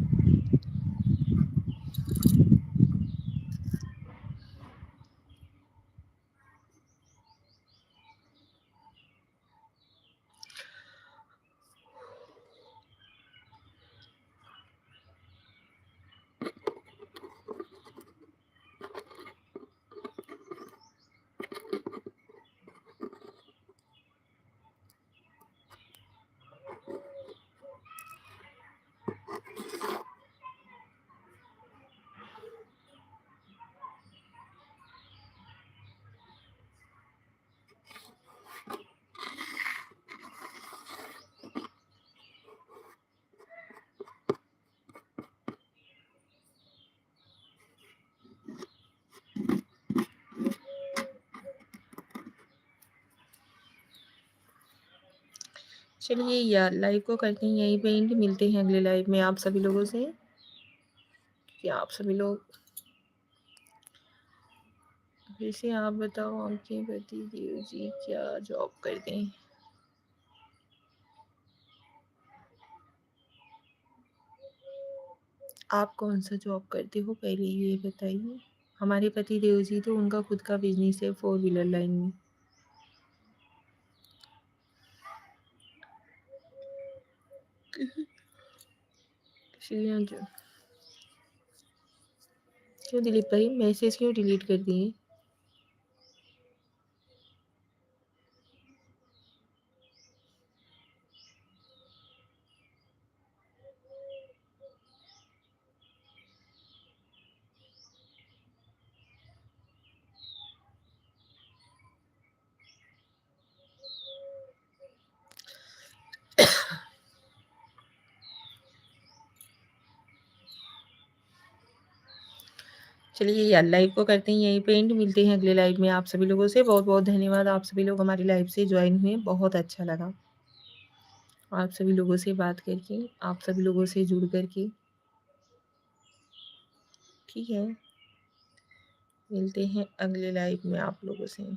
चलिए यार, लाइव को करते हैं यहीं पे एंड, मिलते हैं अगले लाइव में आप सभी लोगों से। कि आप सभी लोग वैसे आप बताओ, आपके पति देव जी क्या जॉब करते हैं? आप कौन सा जॉब करते हो पहले ये बताइए। हमारे पति देव जी तो उनका खुद का बिजनेस है 4 व्हीलर लाइन में। क्यों दिलीप भाई, मैसेज क्यों डिलीट कर दिए? चलिए यार, लाइव को करते हैं यहीं पे एंड, मिलते हैं अगले लाइव में आप सभी लोगों से। बहुत बहुत धन्यवाद, आप सभी लोग हमारी लाइव से ज्वाइन हुए, बहुत अच्छा लगा आप सभी लोगों से बात करके, आप सभी लोगों से जुड़ करके। ठीक है, मिलते हैं अगले लाइव में आप लोगों से।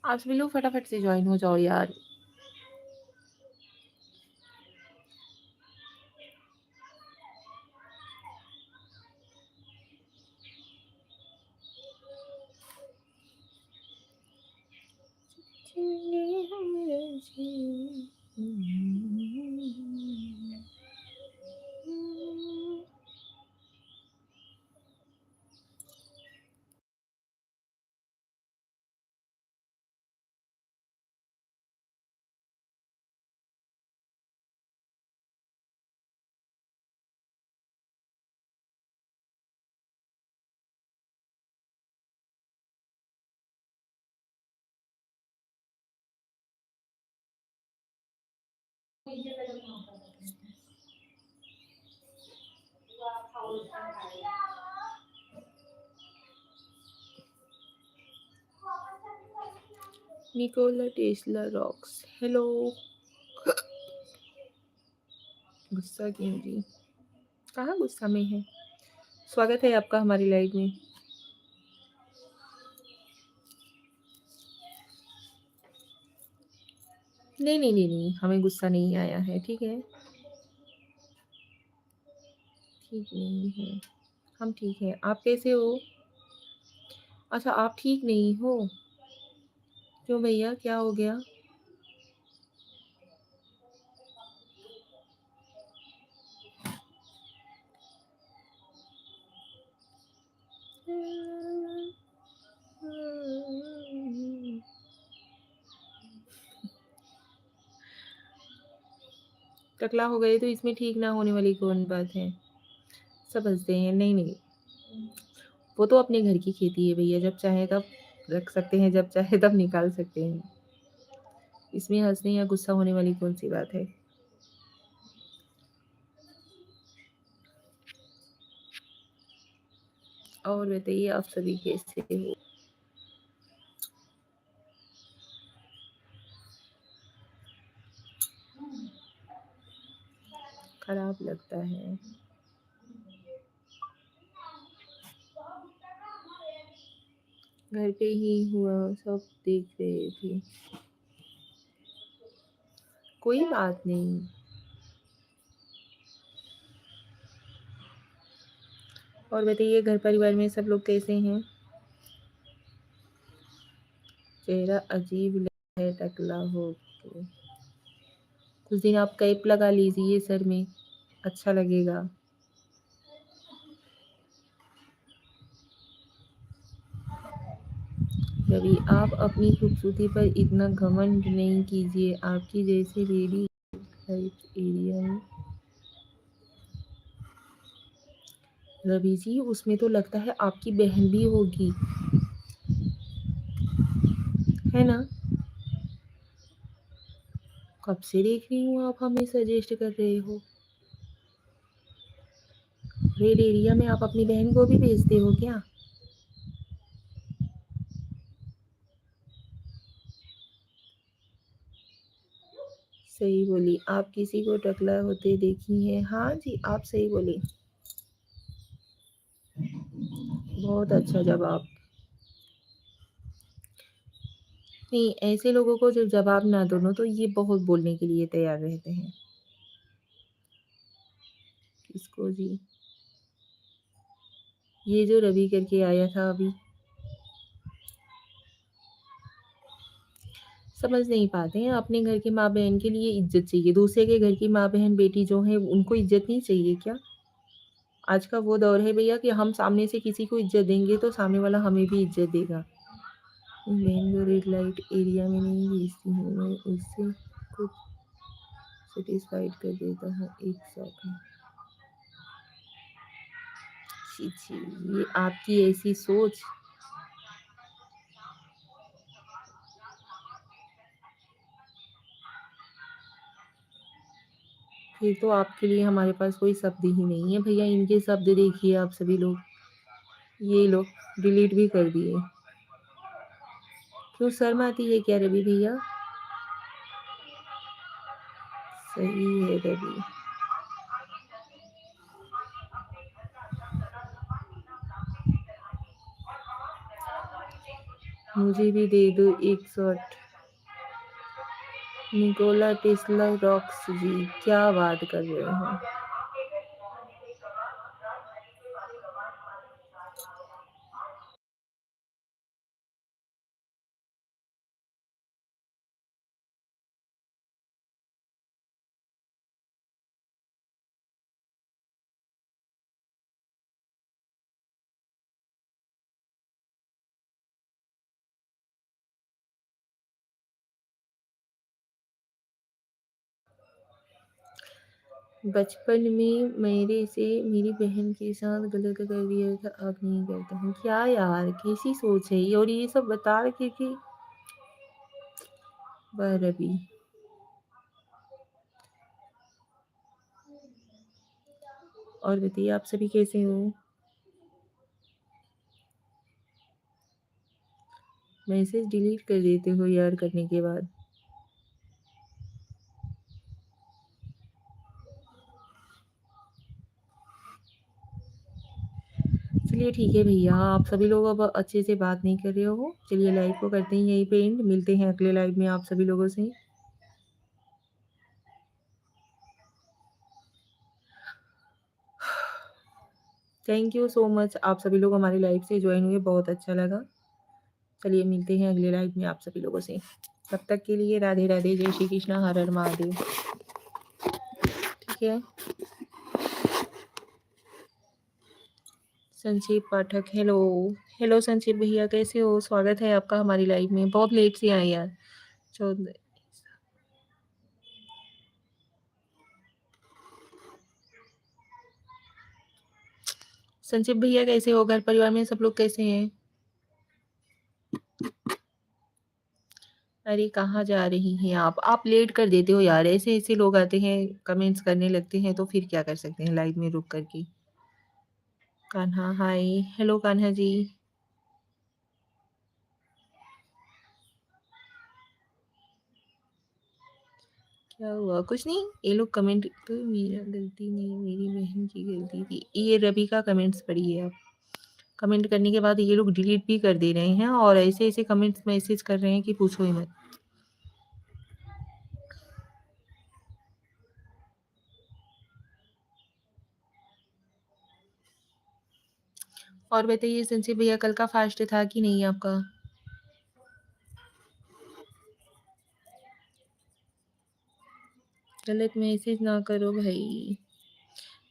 आप सभी लोग फटाफट से ज्वाइन हो जाओ यार। ये हमारा जीवन। Nikola Tesla rocks, hello. गुस्सा क्यों जी? कहाँ गुस्सा में है? स्वागत है आपका हमारी लाइव में। नहीं नहीं नहीं नहीं, हमें गुस्सा नहीं आया है, ठीक है। ठीक नहीं है, हम ठीक है। आप कैसे हो? अच्छा, आप ठीक नहीं हो? क्यों भैया, क्या हो गया? टकला हो गए तो इसमें ठीक ना होने वाली कौन बात है? सब हंसते हैं। नहीं नहीं, वो तो अपने घर की खेती है भैया, जब चाहे तब रख सकते हैं, जब चाहे तब निकाल सकते हैं। इसमें हंसने या गुस्सा होने वाली कौन सी बात है? और बताइए, आप सभी कैसे हो? खराब लगता है। घर पे ही हुआ, सब देख रहे थे। कोई बात नहीं। और बताइए, घर परिवार में सब लोग कैसे हैं? चेहरा अजीब लग है टकला हो के। कुछ दिन आप कैप लगा लीजिए सर में, अच्छा लगेगा। रवि, आप अपनी खूबसूरती पर इतना घमंड नहीं कीजिए। आपकी जैसे लेडी लाइट एरिया में। रवि जी, उसमें तो लगता है आपकी बहन भी होगी, है ना? कब से देख रही हूँ आप हमें सजेस्ट कर रहे हो। रेड एरिया में आप अपनी बहन को भी भेजते हो क्या? सही बोली। आप किसी को टकला होते देखी हैं? हाँ जी, आप सही बोली। बहुत अच्छा जवाब। नहीं, ऐसे लोगों को जब जवाब ना दो ना, तो ये बहुत बोलने के लिए तैयार रहते हैं। किसको जी? ये जो रवि करके आया था अभी। समझ नहीं पाते हैं, अपने घर के माँ बहन के लिए इज्जत चाहिए, दूसरे के घर की माँ बहन बेटी जो है उनको इज्जत नहीं चाहिए क्या? आज का वो दौर है भैया कि हम सामने से किसी को इज्जत देंगे तो सामने वाला हमें भी इज्जत देगा। बहन को रेड लाइट एरिया में नहीं भेजती हूँ, मैं उससे खुद सेटिस्फाइड कर देता हूँ एक साथ में। छी छी, ये आपकी ऐसी सोच। फिर तो आपके लिए हमारे पास कोई शब्द ही नहीं है भैया। इनके शब्द देखिए आप सभी लोग, ये लो, डिलीट भी कर दिए। क्यों शर्म आती है क्या रवि भैया? सही है रवि। मुझे भी दे दो एक शॉट। निकोला टेस्ला रॉक्स जी, क्या बात कर रहे हैं? बचपन में मेरे से मेरी बहन के साथ गलत कर दिया था, अब नहीं करता हूँ। क्या यार, कैसी सोच है ये? और ये सब बता रखे कि अभी और बताइए, आप सभी कैसे हो? मैसेज डिलीट कर देते हो यार करने के बाद। चलिए ठीक है भैया, आप सभी लोग अब अच्छे से बात नहीं कर रहे हो। चलिए लाइव को करते हैं यहीं पे एंड, मिलते हैं अगले लाइव में आप सभी लोगों से। थैंक यू सो मच, आप सभी लोग हमारी लाइव से ज्वाइन हुए, बहुत अच्छा लगा। चलिए मिलते हैं अगले लाइव में आप सभी लोगों से। तब तक के लिए राधे राधे, जय श्री कृष्णा, हर हर महादेव। ठीक है। संजीव पाठक, हेलो। हेलो संजीव भैया, कैसे हो? स्वागत है आपका हमारी लाइव में। बहुत लेट से आए यार। चौदह। संजीव भैया कैसे हो? घर परिवार में सब लोग कैसे हैं? अरे कहाँ जा रही हैं आप लेट कर देते हो यार। ऐसे ऐसे लोग आते हैं, कमेंट्स करने लगते हैं, तो फिर क्या कर सकते हैं लाइव में रुक करके। कान्हा हाय। हेलो कान्हा जी। क्या हुआ? कुछ नहीं, ये लोग कमेंट तो मेरा गलती नहीं, मेरी बहन की गलती थी। ये रवि का कमेंट्स पढ़िए आप। कमेंट करने के बाद ये लोग डिलीट भी कर दे रहे हैं और ऐसे ऐसे कमेंट्स मैसेज कर रहे हैं कि पूछो ही मत। और बताइए संजय भैया, कल का फास्ट था कि नहीं आपका? गलत मैसेज ना करो भाई।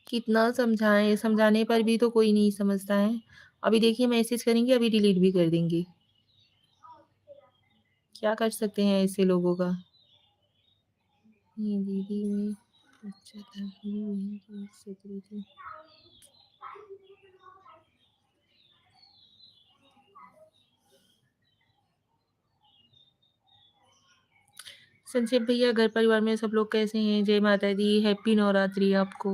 कितना समझाएं, समझाने पर भी तो कोई नहीं समझता है। अभी देखिए मैसेज करेंगे, अभी डिलीट भी कर देंगे। क्या कर सकते हैं ऐसे लोगों का। ये दीदी में अच्छा था, मेरी बहन की इज्जत रही थी। संक्षेप भैया, घर परिवार में सब लोग कैसे हैं? जय माता दी, हैप्पी नवरात्रि आपको।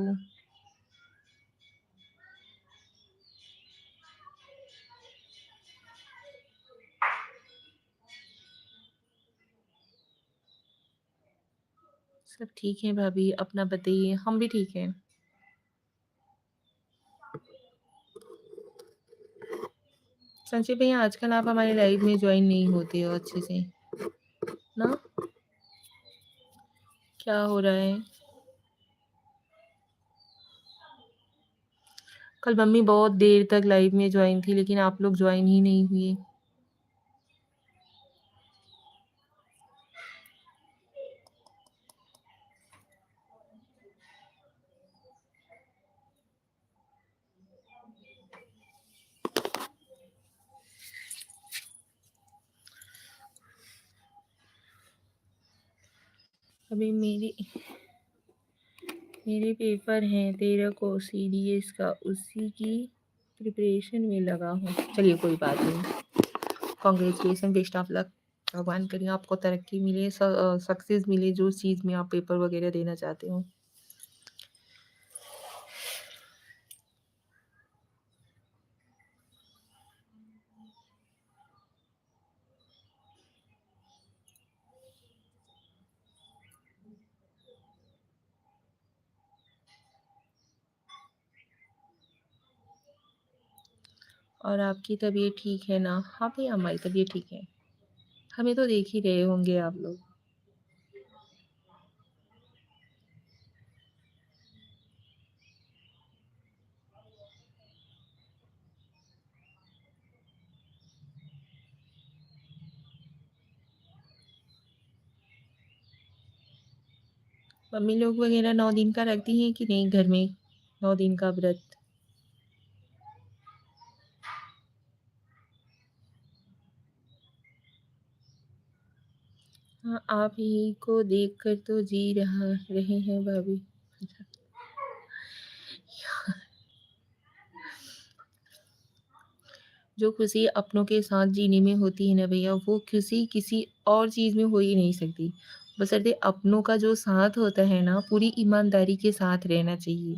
सब ठीक है भाभी, अपना बताइए। हम भी ठीक हैं। संक्षेप भैया, आजकल आप हमारे लाइव में ज्वाइन नहीं होते हो अच्छे से ना। क्या हो रहा है? कल मम्मी बहुत देर तक लाइव में ज्वाइन थी, लेकिन आप लोग ज्वाइन ही नहीं हुए। अभी मेरे पेपर हैं 13 को सीडीएस का, उसी की प्रिपरेशन में लगा हूँ। चलिए कोई बात नहीं। Congratulation, best of luck. भगवान करें आपको तरक्की मिले, सक्सेस मिले जो चीज़ में आप पेपर वगैरह देना चाहते हो। और आपकी तबीयत ठीक है ना? हाँ भैया, हमारी तबीयत ठीक है। हमें तो देख ही रहे होंगे आप लोग। मम्मी लोग वगैरह 9 दिन का रखती हैं कि नहीं घर में? 9 दिन का व्रत। हाँ, आप ही को देखकर तो जी रहे हैं भाभी। जो खुशी अपनों के साथ जीने में होती है ना भैया, वो खुशी किसी और चीज़ में हो ही नहीं सकती। बशर्ते अपनों का जो साथ होता है ना, पूरी ईमानदारी के साथ रहना चाहिए।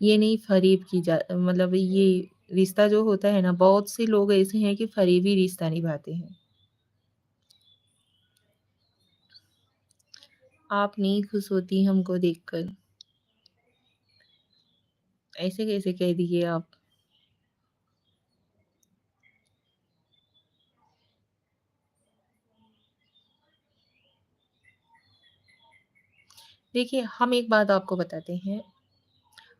ये नहीं फ़रेब की जा मतलब ये रिश्ता जो होता है ना, बहुत से लोग ऐसे हैं कि फ़रेबी रिश्ता निभाते हैं। आप नहीं खुश होती हमको देखकर, ऐसे कैसे कह दिए आप? देखिए, हम एक बात आपको बताते हैं,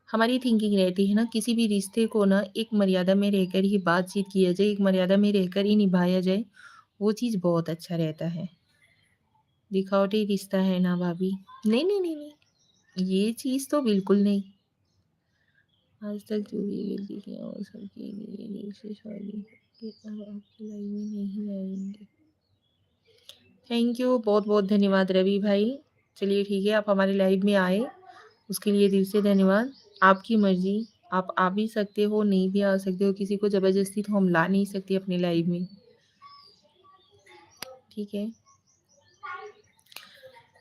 हमारी थिंकिंग रहती है ना, किसी भी रिश्ते को ना एक मर्यादा में रहकर ही बातचीत किया जाए, एक मर्यादा में रहकर ही निभाया जाए, वो चीज़ बहुत अच्छा रहता है। दिखावटी रिश्ता है ना भाभी। नहीं, नहीं, नहीं, नहीं, ये चीज़ तो बिल्कुल नहीं। आज तक जो भी गलती किया वो सबके लिए दिल से सॉरी कि अब आपकी लाइफ में नहीं आएँगे। थैंक यू, बहुत-बहुत धन्यवाद रवि भाई। चलिए ठीक है, आप हमारी लाइव में आए, उसके लिए दिल से धन्यवाद। आपकी मर्ज़ी, आप आ भी सकते हो, नहीं भी आ सकते हो, किसी को ज़बरदस्ती तो हम ला नहीं सकते अपनी लाइव में, ठीक है?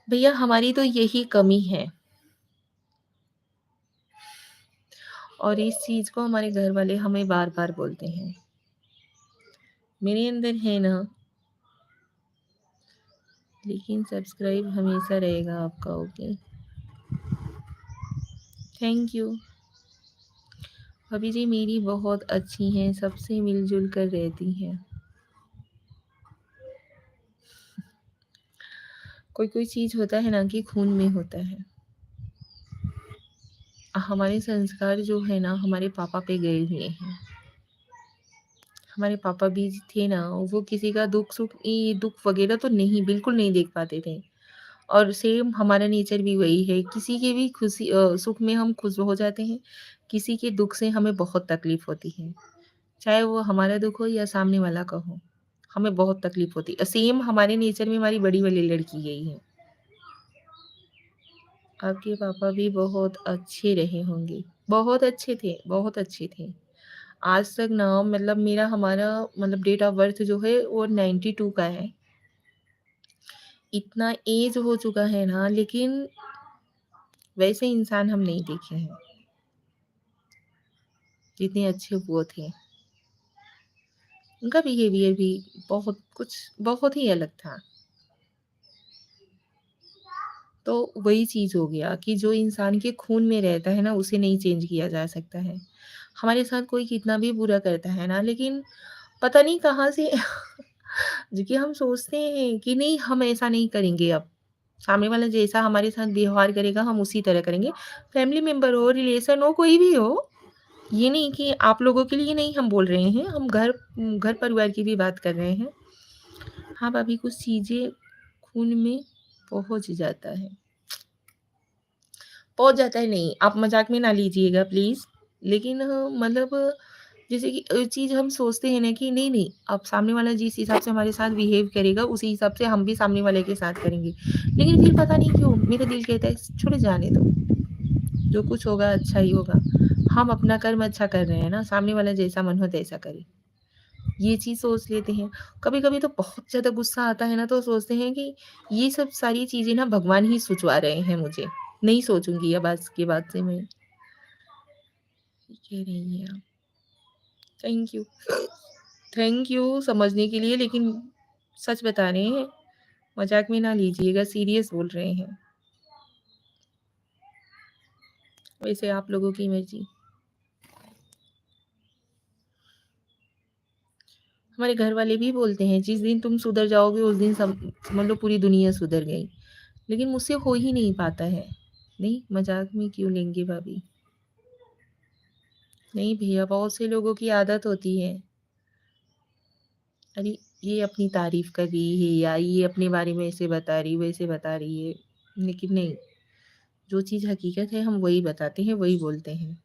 भैया हमारी तो यही कमी है और इस चीज़ को हमारे घर वाले हमें बार-बार बोलते हैं। मेरे अंदर है ना, लेकिन सब्सक्राइब हमेशा रहेगा आपका, ओके? Thank you. भाभी जी मेरी बहुत अच्छी हैं, सबसे मिल-जुल कर रहती हैं। कोई-कोई चीज़ होता है ना कि खून में होता है। हमारे संस्कार जो है ना हमारे पापा पे गए हुए हैं। हमारे पापा भी थे ना, वो किसी का दुःख वगैरह तो नहीं, बिल्कुल नहीं देख पाते थे। और सेम हमारा नेचर भी वही है, किसी के भी सुख में हम खुश हो जाते हैं, किसी के दुःख से हमें बहुत तकलीफ़ होती है। चाहे वो हमारा दुःख हो या सामने वाला का हो, हमें बहुत तकलीफ़ होती है। सेम हमारे नेचर में हमारी बड़ी वाली लड़की यही है। आपके पापा भी बहुत अच्छे रहे होंगे। बहुत अच्छे थे, बहुत अच्छे थे। आज तक ना मतलब मेरा हमारा मतलब डेट ऑफ बर्थ जो है वो 92 का है। इतना एज हो चुका है ना, लेकिन वैसे इंसान हम नहीं देखे हैं, जितने अच्छे वो थे। उनका बिहेवियर भी बहुत ही अलग था। तो वही चीज़ हो गया कि जो इंसान के खून में रहता है ना, उसे नहीं चेंज किया जा सकता है। हमारे साथ कोई कितना भी बुरा करता है ना, लेकिन पता नहीं कहाँ से देखिए हम सोचते हैं कि नहीं हम ऐसा नहीं करेंगे अब। सामने वाला जैसा हमारे साथ व्यवहार करेगा हम उसी तरह करेंगे। फैमिली मेंबर हो, रिलेशन हो, कोई भी हो, ये नहीं कि आप लोगों के लिए नहीं हम बोल रहे हैं, हम घर परिवार की भी बात कर रहे हैं। हाँ, भाभी कुछ चीज़ें खून में पहुँच जाता है। पहुँच जाता है नहीं, आप मज़ाक में ना लीजिएगा प्लीज़। लेकिन मतलब जैसे कि चीज़ हम सोचते हैं ना कि नहीं, अब सामने वाला जिस हिसाब से हमारे साथ बिहेव करेगा, उसी हिसाब से हम भी सामने वाले के साथ करेंगे। लेकिन फिर पता नहीं क्यों मेरा दिल कहता है छोड़ो जाने दो, जो कुछ होगा अच्छा ही होगा। हम अपना कर्म अच्छा कर रहे हैं ना, सामने वाला जैसा मन हो तैसा करे। ये चीज़ सोच लेते हैं। कभी-कभी तो बहुत ज़्यादा गुस्सा आता है ना, तो सोचते हैं कि ये सब सारी चीज़ें ना भगवान ही सुझवा रहे हैं मुझे। नहीं सोचूँगी अब आज के बाद से मैं। कह रही हैं आप। Thank you. थैंक यू समझने के लिए, लेकिन सच बता रहे हैं, मज़ाक में ना लीजिएगा, सीरियस बोल रहे हैं। वैसे आप लोगों की मर्ज़ी। हमारे घर वाले भी बोलते हैं, जिस दिन तुम सुधर जाओगे उस दिन समझ लो पूरी दुनिया सुधर गई। लेकिन मुझसे हो ही नहीं पाता है। नहीं, मज़ाक में क्यों लेंगे भाभी? नहीं भैया, बहुत से लोगों की आदत होती है। अरे! ये अपनी तारीफ़ कर रही है या ये अपने बारे में ऐसे बता रही, वैसे बता रही है। लेकिन नहीं, जो चीज़ हकीकत है हम वही बताते हैं, वही बोलते हैं।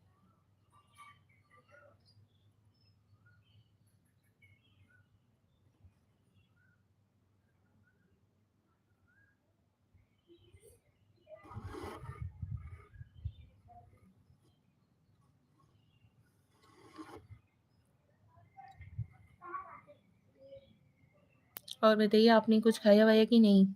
और बताइए आपने कुछ खाया-वाया कि नहीं?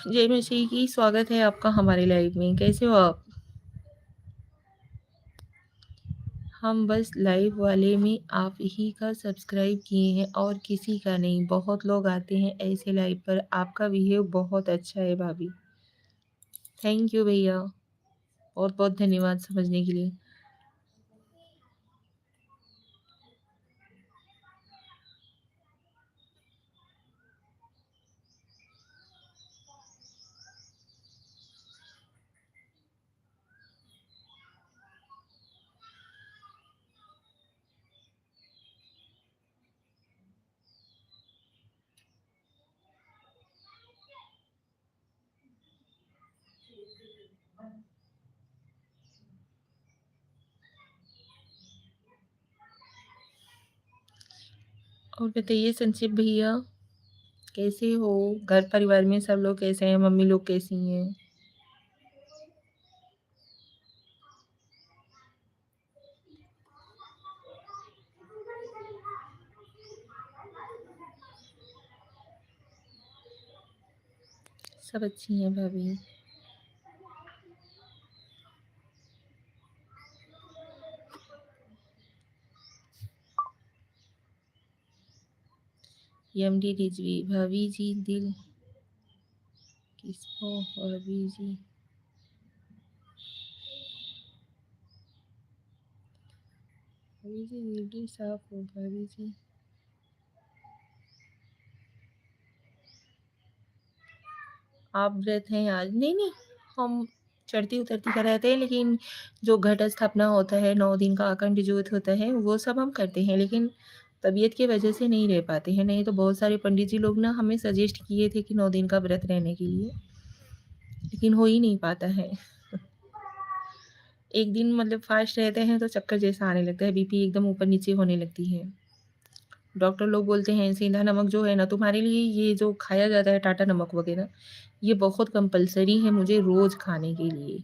जय मसीह की, स्वागत है आपका हमारे लाइव में। कैसे हो आप? हम बस लाइव वाले में आप ही का सब्सक्राइब किए हैं और किसी का नहीं। बहुत लोग आते हैं ऐसे लाइव पर। आपका बिहेव बहुत अच्छा है भाभी। थैंक यू भैया। बहुत-बहुत धन्यवाद समझने के लिए। और बताइए संचित भैया, कैसे हो? घर परिवार में सब लोग कैसे हैं? मम्मी लोग कैसी हैं? सब अच्छी हैं भाभी। एमडी रिजवी, भाभी जी दिल किसको? भाभी जी, भाभी जी दिल साफ हो भाभी जी। आप व्रत हैं आज? नहीं, हम चढ़ती-उतरती का रहते हैं, लेकिन जो घट स्थापना होता है, 9 दिन का अखंड ज्योत होता है, वो सब हम करते हैं, लेकिन तबीयत की वजह से नहीं रह पाते हैं। नहीं तो बहुत सारे पंडित जी लोग ना हमें सजेस्ट किए थे कि 9 दिन का व्रत रहने के लिए, लेकिन हो ही नहीं पाता है। एक दिन मतलब फास्ट रहते हैं तो चक्कर जैसा आने लगता है, बीपी एकदम ऊपर-नीचे होने लगती है। डॉक्टर लोग बोलते हैं सेंधा नमक जो है ना तुम्हारे लिए, ये जो खाया जाता है टाटा नमक वगैरह, ये बहुत कंपल्सरी है मुझे रोज़ खाने के लिए।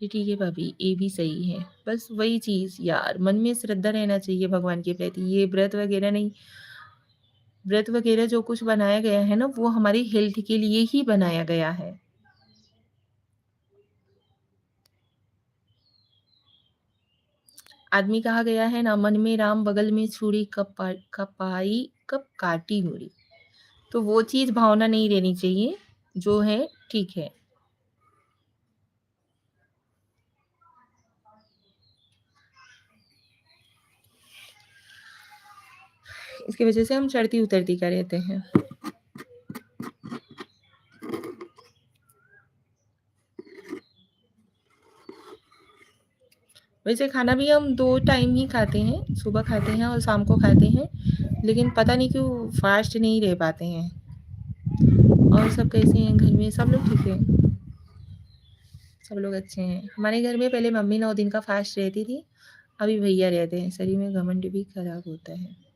ये ठीक है भाभी, ये भी सही है। बस वही चीज़ यार, मन में श्रद्धा रहना चाहिए भगवान के प्रति। ये व्रत वगैरह नहीं, व्रत वगैरह जो कुछ बनाया गया है ना, वो हमारी हेल्थ के लिए ही बनाया गया है। आदमी कहा गया है ना, मन में राम बगल में छुरी कपाई कब काटी मुड़ी। तो वो चीज़ भावना नहीं रहनी चाहिए, जो है ठीक है। इसकी वजह से हम चढ़ती-उतरती का रहते हैं। वैसे खाना भी हम 2 टाइम ही खाते हैं, सुबह खाते हैं और शाम को खाते हैं, लेकिन पता नहीं क्यों फ़ास्ट नहीं रह पाते हैं। और सब कैसे हैं घर में? सब लोग ठीक हैं, सब लोग अच्छे हैं। हमारे घर में पहले मम्मी 9 दिन का फ़ास्ट रहती थी, अभी भैया रहते हैं। शरीर में घमंड भी खराब होता है।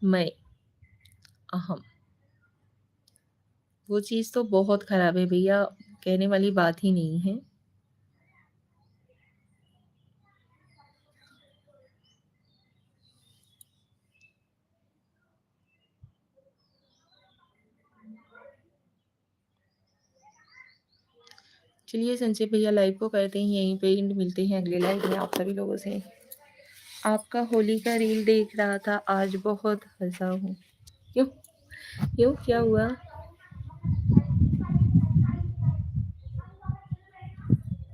मैं, अहम, वो चीज़ तो बहुत खराब है भैया, कहने वाली बात ही नहीं है। चलिए संजय भैया लाइव को करते हैं यहीं पे एंड, मिलते हैं अगले लाइव में आप सभी लोगों से। आपका होली का रील देख रहा था, आज बहुत हँसा हूँ। क्यों? क्यों, क्या हुआ?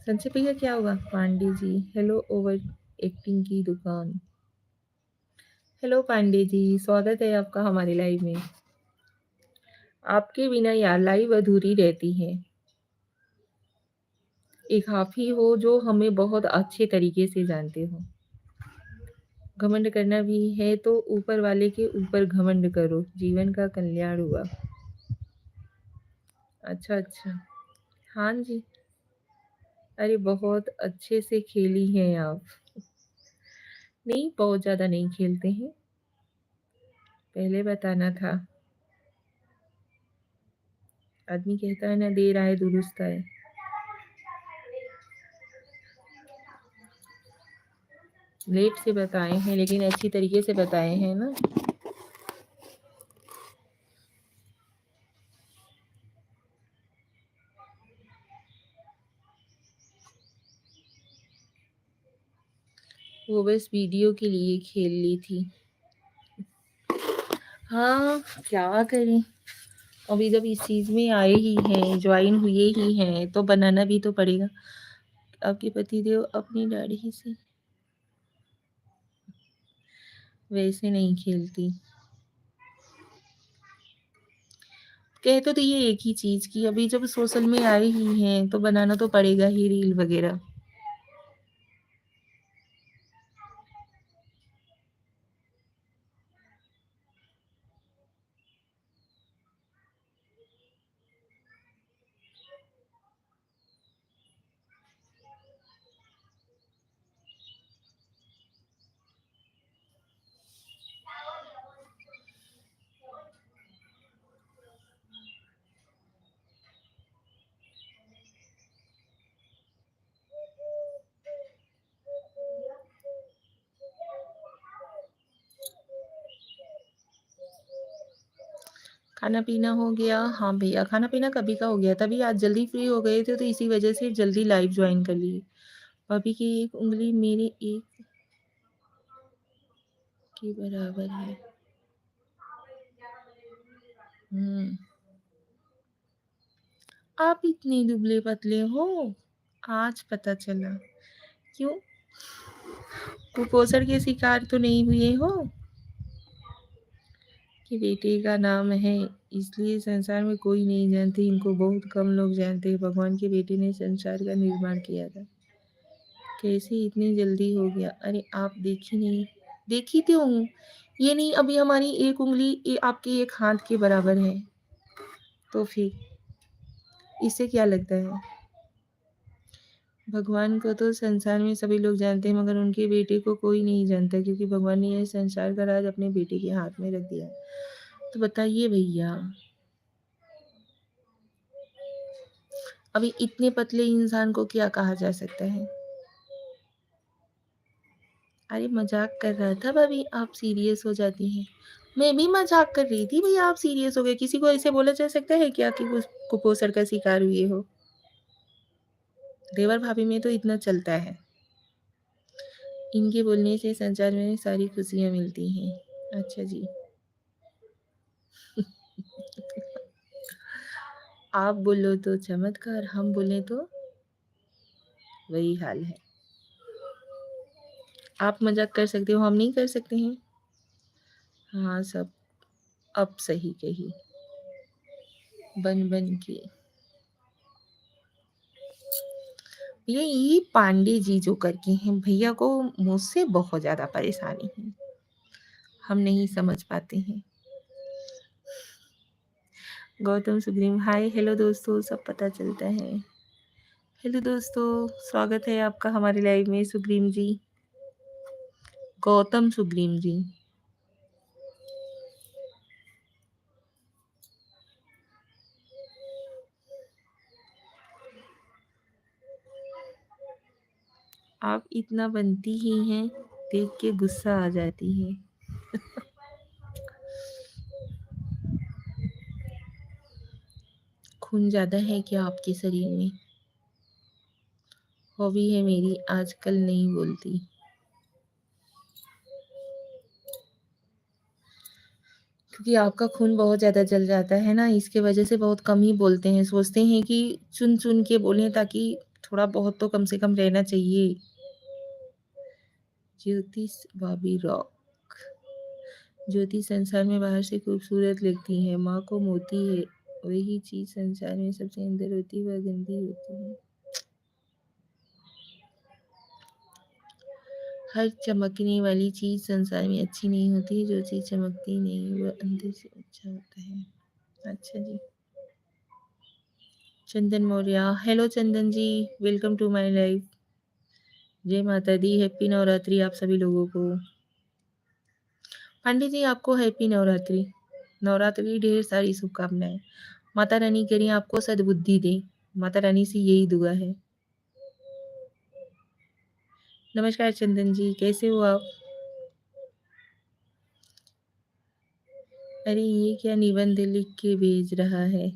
संजय भैया क्या हुआ? Pandey ji, hello over acting की दुकान। हेलो पांडे जी, स्वागत है आपका हमारे लाइव में। आपके बिना यार लाइव अधूरी रहती है। एक आप ही हो जो हमें बहुत अच्छे तरीके से जानते हो। घमंड करना भी है तो ऊपर वाले के ऊपर घमंड करो, जीवन का कल्याण हुआ। अच्छा, अच्छा। हाँ जी। अरे बहुत अच्छे से खेली हैं आप। नहीं, बहुत ज़्यादा नहीं खेलते हैं। पहले बताना था। आदमी कहता है ना, देर आए दुरुस्त आए। लेट से बताए हैं लेकिन अच्छी तरीके से बताए हैं ना। वो बस वीडियो के लिए खेल ली थी। हाँ, क्या करें। अभी जब इस चीज़ में आए ही हैं, ज्वाइन हुए ही हैं, तो बनाना भी तो पड़ेगा। आपके पतिदेव अपनी दाढ़ी से वैसे नहीं खेलती। कह तो ये एक ही चीज़ की अभी जब सोशल में आए ही हैं, तो बनाना तो पड़ेगा ही रील वगैरह। खाना पीना हो गया? हाँ भैया, खाना पीना कभी का हो गया, तभी आज जल्दी फ्री हो गए थे, तो इसी वजह से जल्दी लाइव ज्वाइन कर लिए। भाभी की एक उंगली मेरे एक के बराबर है। आप इतने दुबले पतले हो? आज पता चला। क्यों? कुपोषण के शिकार तो नहीं हुए हो? कि बेटे का नाम है इसलिए संसार में कोई नहीं जानते, इनको बहुत कम लोग जानते हैं। भगवान के बेटे ने संसार का निर्माण किया था। कैसे इतनी जल्दी हो गया? अरे आप देखी नहीं? देखी तो हूँ। ये नहीं अभी हमारी एक उंगली आपके एक हाथ के बराबर है, तो फिर इससे क्या लगता है? भगवान को तो संसार में सभी लोग जानते हैं, मगर उनके बेटे को कोई नहीं जानता, क्योंकि भगवान ने यह संसार का राज अपने बेटे के हाथ में रख दिया। तो बताइए भैया, अभी इतने पतले इंसान को क्या कहा जा सकता है? अरे मजाक कर रहा था भाभी, आप सीरियस हो जाती हैं। मैं भी मजाक कर रही थी भैया, आप सीरियस हो गए। किसी को ऐसे बोला जा सकता है क्या कि वो कुपोषण का शिकार हुए हो? देवर भाभी में तो इतना चलता है। इनके बोलने से संसार में सारी खुशियां मिलती हैं। अच्छा जी। आप बोलो तो चमत्कार, हम बोले तो वही हाल है। आप मजाक कर सकते हो, हम नहीं कर सकते हैं। हाँ सब अब सही कही, बन बन के। ये पांडे जी जो करके हैं, भैया को मुझसे बहुत ज्यादा परेशानी है, हम नहीं समझ पाते हैं। गौतम सुग्रीव, हाय हेलो दोस्तों, सब पता चलता है। हेलो दोस्तों, स्वागत है आपका हमारे लाइव में। सुग्रीव जी, गौतम सुग्रीव जी। आप इतना बनती ही हैं, देख के गुस्सा आ जाती है। खून ज्यादा है क्या आपके शरीर में? हॉबी है मेरी, आजकल नहीं बोलती। क्योंकि आपका खून बहुत ज़्यादा जल जाता है ना, इसके वजह से बहुत कम ही बोलते हैं। सोचते हैं कि चुन चुन के बोलें, ताकि थोड़ा बहुत तो कम से कम रहना चाहिए। ज्योतिष भाभी रॉक। ज्योति संसार में बाहर से खूबसूरत लगती है, माँ को मोती है। वही चीज संसार में सबसे अंदर होती है, वह गंदी होती है। हर चमकने वाली चीज संसार में अच्छी नहीं होती है, जो चीज चमकती नहीं वह अंदर से अच्छा होता है। अच्छा जी। Chandan Maurya, hello Chandan ji, welcome to my life. जय माता दी, हैप्पी नवरात्रि आप सभी लोगों को। पंडित जी आपको हैप्पी नवरात्रि। नवरात्रि की ढेर सारी शुभकामनाएं। माता रानी करें आपको सद्बुद्धि दे। माता रानी से यही दुआ है। नमस्कार चंदन जी, कैसे हो आप? अरे ये क्या निबंध लिख के भेज रहा है?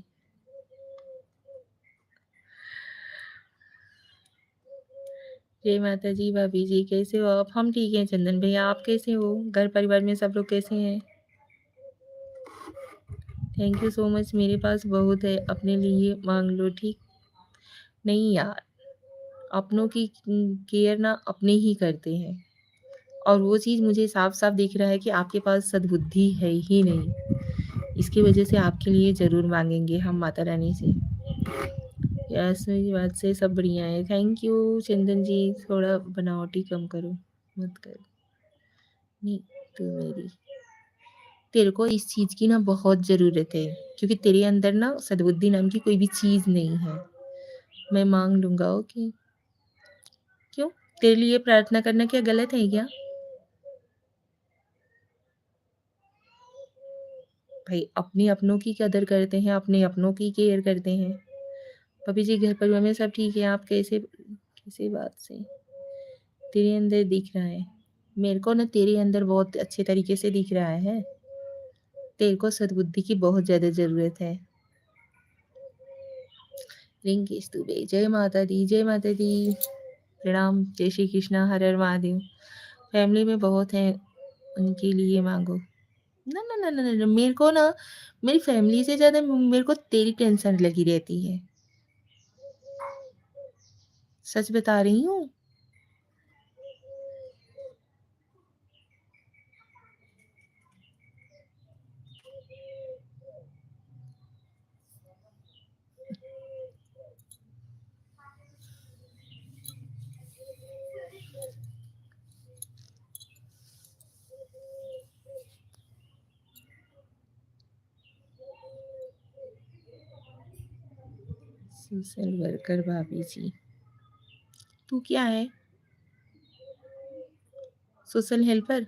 जय माता जी, भाभी जी कैसे हो आप? हम ठीक हैं चंदन भैया, आप कैसे हो? घर परिवार में सब लोग कैसे हैं? Thank you so much. मेरे पास बहुत है, अपने लिए मांग लो, ठीक? नहीं यार, अपनों की केयर ना अपने ही करते हैं, और वो चीज़ मुझे साफ साफ दिख रहा है कि आपके पास सद्बुद्धि है ही नहीं। इसकी वजह से आपके लिए ज़रूर मांगेंगे हम माता रानी से। ऐसी बात से सब बढ़िया है। थैंक यू चंदन जी, थोड़ा बनावटी कम करो, मत कर। नहीं तो मेरी, तेरे को इस चीज़ की ना बहुत ज़रूरत है, क्योंकि तेरे अंदर ना सद्बुद्धि नाम की कोई भी चीज़ नहीं है। मैं मांग लूंगा, ओके? क्यों? तेरे लिए प्रार्थना करना क्या गलत है क्या? भाई अपने अपनों की कदर करते हैं, अपने अपनों की केयर करते हैं। भाभी जी घर परिवार में सब ठीक है? आप कैसे, किसी बात से तेरे अंदर दिख रहा है? मेरे को ना तेरे अंदर बहुत अच्छे तरीके से दिख रहा है। तेरे को सद्बुद्धि की बहुत ज़्यादा ज़रूरत है। रिंकेश दुबे, जय माता दी, जय माता दी। प्रणाम, जय श्री कृष्णा, हर हर महादेव। फैमिली में बहुत हैं, उनके लिए मांगो। ना ना ना ना ना, मेरे को ना मेरी फैमिली से ज़्यादा मेरे को तेरी टेंशन लगी रहती है। सच बता रही हूँ। सोशल वर्कर भाभी जी, तू क्या है? Social helper?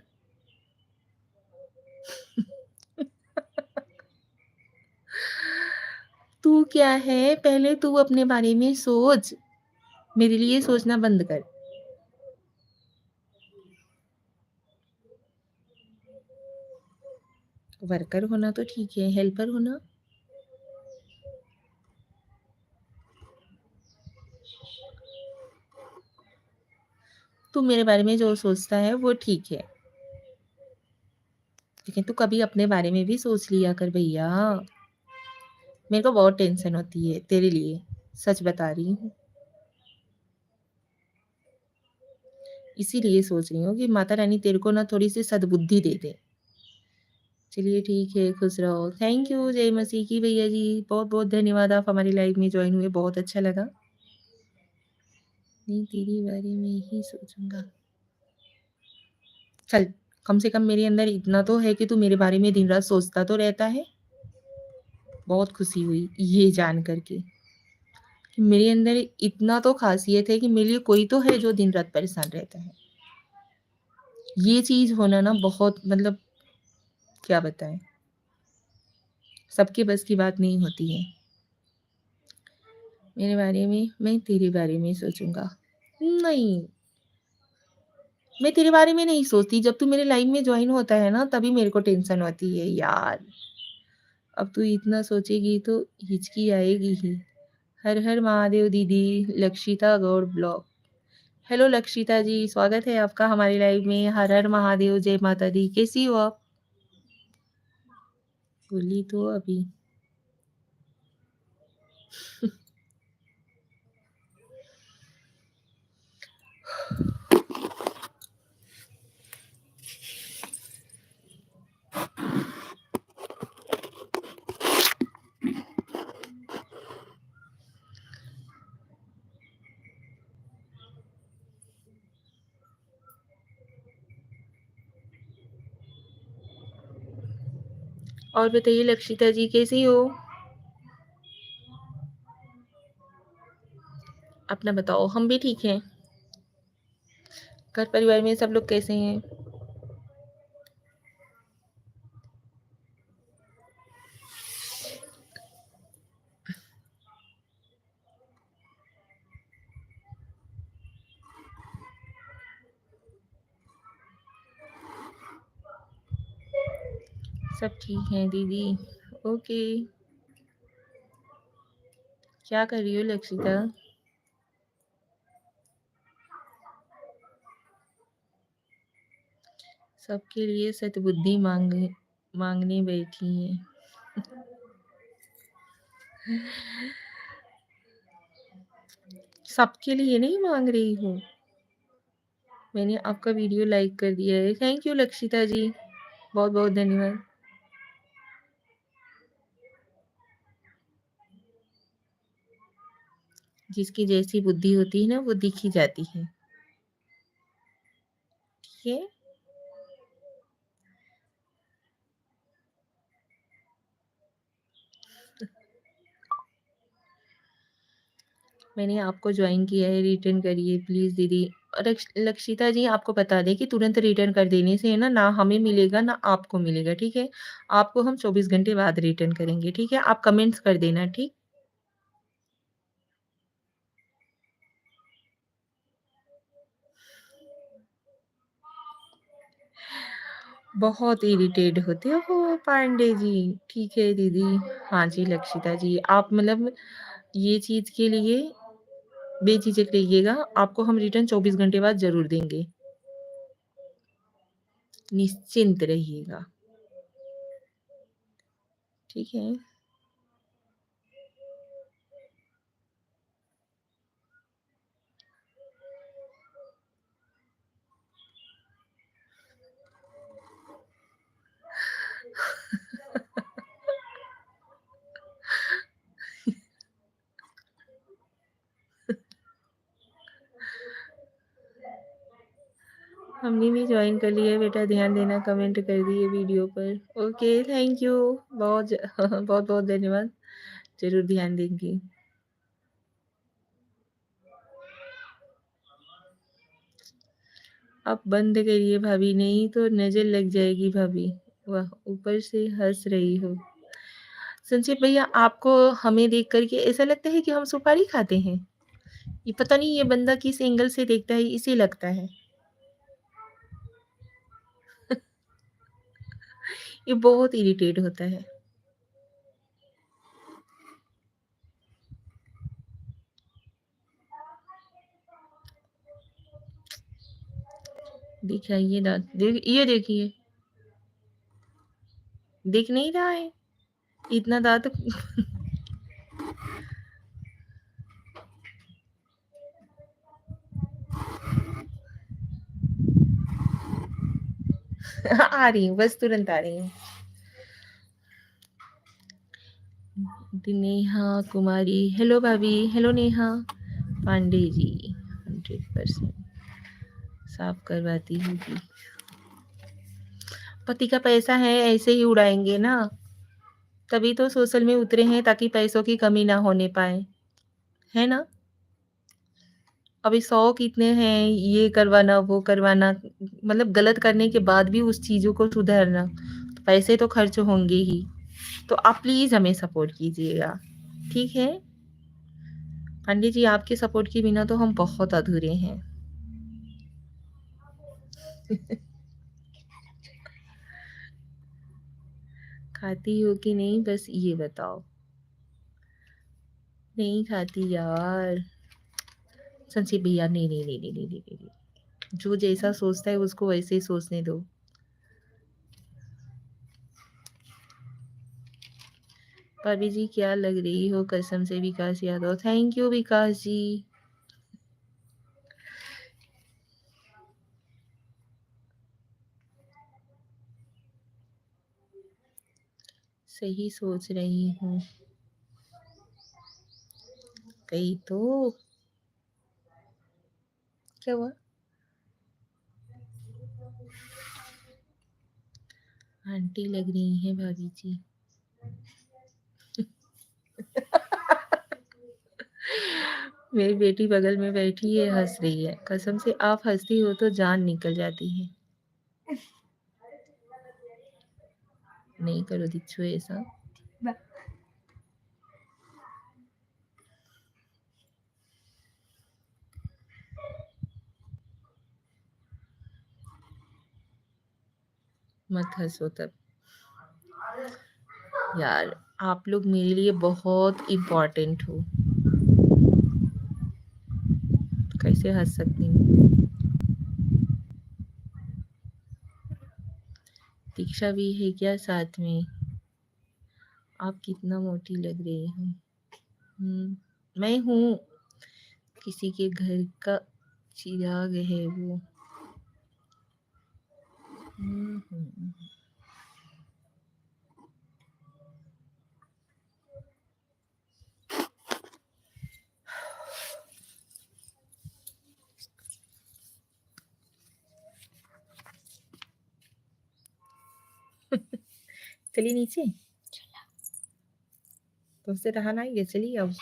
तू क्या है? पहले तू अपने बारे में सोच, मेरे लिए सोचना बंद कर। वर्कर होना तो ठीक है, हेल्पर होना? तू मेरे बारे में जो सोचता है वो ठीक है, लेकिन तू कभी अपने बारे में भी सोच लिया कर भैया। मेरे को बहुत टेंशन होती है तेरे लिए, सच बता रही हूँ। इसीलिए सोच रही हूँ कि माता रानी तेरे को ना थोड़ी सी सद्बुद्धि दे दे। चलिए ठीक है, खुश रहो। थैंक यू जय मसीह की भैया जी, बहुत बहुत धन्यवाद, आप हमारी लाइव में ज्वाइन हुए, बहुत अच्छा लगा। नहीं तेरे बारे में ही सोचूंगा। चल, कम से कम मेरे अंदर इतना तो है कि तू मेरे बारे में दिन रात सोचता तो रहता है। बहुत खुशी हुई ये जान करके कि मेरे अंदर इतना तो खासियत है कि मेरे लिए कोई तो है जो दिन रात परेशान रहता है। ये चीज होना ना बहुत, मतलब क्या बताएं, सबके बस की बात नहीं होती है। मेरे बारे में, मैं तेरे बारे में सोचूंगा? नहीं, मैं तेरे बारे में नहीं सोचती। जब तू मेरे लाइफ में ज्वाइन होता है ना, तभी मेरे को टेंशन होती है यार। अब तू इतना सोचेगी तो हिचकी आएगी ही। हर हर महादेव दीदी। लक्षिता गौड़ ब्लॉग। हेलो लक्षिता जी, स्वागत है आपका हमारी लाइव में। हर हर महादेव, जय माता दी, कैसी हो आप? बोली तो अभी। और बताइए लक्षिता जी, कैसी हो? अपना बताओ, हम भी ठीक हैं। घर परिवार में सब लोग कैसे हैं? सब ठीक हैं दीदी। ओके। क्या कर रही हो लक्षिता? सबके लिए सद्बुद्धि मांगने बैठी हैं। सबके लिए नहीं मांग रही हूँ। मैंने आपका वीडियो लाइक कर दिया है। थैंक यू लक्षिता जी, बहुत बहुत धन्यवाद। जिसकी जैसी बुद्धि होती है ना, वो दिखी जाती है। ठीक है। मैंने आपको ज्वाइन किया है, रिटर्न करिए प्लीज दीदी। और लक्षिता जी, आपको बता दें कि तुरंत रिटर्न कर देने से है ना, ना हमें मिलेगा ना आपको मिलेगा। ठीक है। आपको हम 24 घंटे बाद रिटर्न करेंगे। ठीक है। आप कमेंट्स कर देना। ठीक। बहुत इरिटेट होते हो पांडे जी। ठीक है दीदी। हाँ जी लक्षिता जी, आप मतलब ये चीज के लिए बेझिझक रहिएगा। आपको हम रिटर्न 24 घंटे बाद जरूर देंगे। निश्चिंत रहिएगा। ठीक है। हमने भी ज्वाइन कर लिया है बेटा, ध्यान देना, कमेंट कर दिए वीडियो पर। Okay thank you. बहुत बहुत धन्यवाद। जरूर ध्यान देंगी। आप बंद करिए भाभी, नहीं तो नजर लग जाएगी भाभी। वाह, ऊपर से हंस रही हो। संजीव भैया, आपको हमें देख करके ऐसा लगता है कि हम सुपारी खाते हैं। ये पता नहीं ये बंदा किस एंगल से देखता है, इसे लगता है। ये बहुत इरिटेट होता है। दिखाइए दांत, ये देखिए। दिख नहीं रहा है इतना दांत। आ रही हूँ, बस तुरंत आ रही हूँ। नेहा कुमारी, हेलो भाभी। हेलो नेहा। पांडे जी 100% साफ करवाती होगी। पति का पैसा है, ऐसे ही उड़ाएंगे ना। तभी तो सोशल में उतरे हैं, ताकि पैसों की कमी ना होने पाए। है ना। अभी शौक इतने हैं, ये करवाना वो करवाना, मतलब गलत करने के बाद भी उस चीजों को सुधारना, तो पैसे तो खर्च होंगे ही। तो आप प्लीज हमें सपोर्ट कीजिएगा। ठीक है। पंडित जी, आपके सपोर्ट के बिना तो हम बहुत अधूरे हैं। खाती हो कि नहीं, बस ये बताओ। नहीं खाती यार। संजीव भैया, नहीं नहीं नहीं नहीं नहीं नहीं नहीं, नहीं। जो जैसा सोचता है उसको वैसे ही सोचने दो। भाभी जी, क्या लग रही हो कसम से। विकास यादव, थैंक यू विकास जी। सही सोच रही हूँ। कही तो। क्या हुआ? आंटी लग रही है भाभी जी। मेरी बेटी बगल में बैठी है, हंस रही है। कसम से आप हंसती हो तो जान निकल जाती है। नहीं करो दीक्षु ऐसा। मत हंसो तब। यार आप लोग मेरे लिए बहुत इम्पोर्टेंट हो, कैसे हंस सकती हूँ। दीक्षा भी है क्या साथ में? आप कितना मोटी लग रही हो। मैं हूँ, किसी के घर का चिराग है वो। चलिए नीचे, तुमसे रहा ना ये, चलिए अब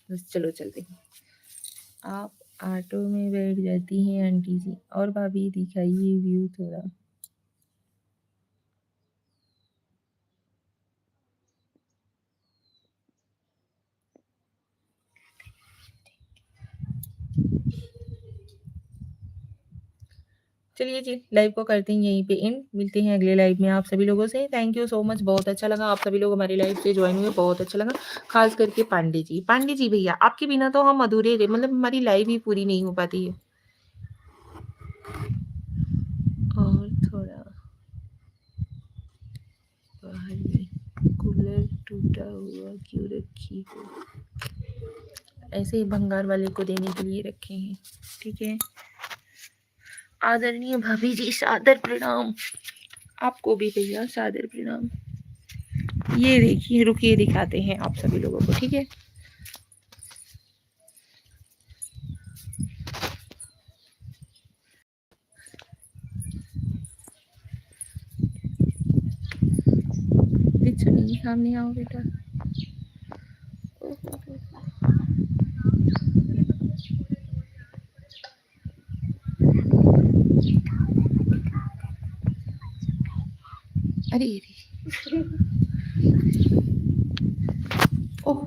बस चलो चलते हैं। आप ऑटो में बैठ जाती हैं आंटी जी। और भाभी दिखाइए व्यू थोड़ा। चलिए जी, लाइव को करते हैं यहीं पे एंड। मिलते हैं अगले लाइव में आप सभी लोगों से। थैंक यू सो मच, बहुत अच्छा लगा आप सभी लोग हमारी लाइव से ज्वाइन हुए, बहुत अच्छा लगा। खास करके पांडे जी, पांडे जी भैया आपके बिना तो हम अधूरे रहे, मतलब हमारी लाइव ही पूरी नहीं हो पाती है। और थोड़ा बाहर में कूलर टूटा हुआ क्यों रखी हो? ऐसे ही भंगार वाले को देने के लिए रखे हैं, ठीक है। आदरणीय भाभी जी सादर प्रणाम। आपको भी भैया सादर प्रणाम। ये देखिए, रुकिए दिखाते हैं आप सभी लोगों को, ठीक है। बिच्छू नहीं, सामने आओ बेटा। अरे अरे ओह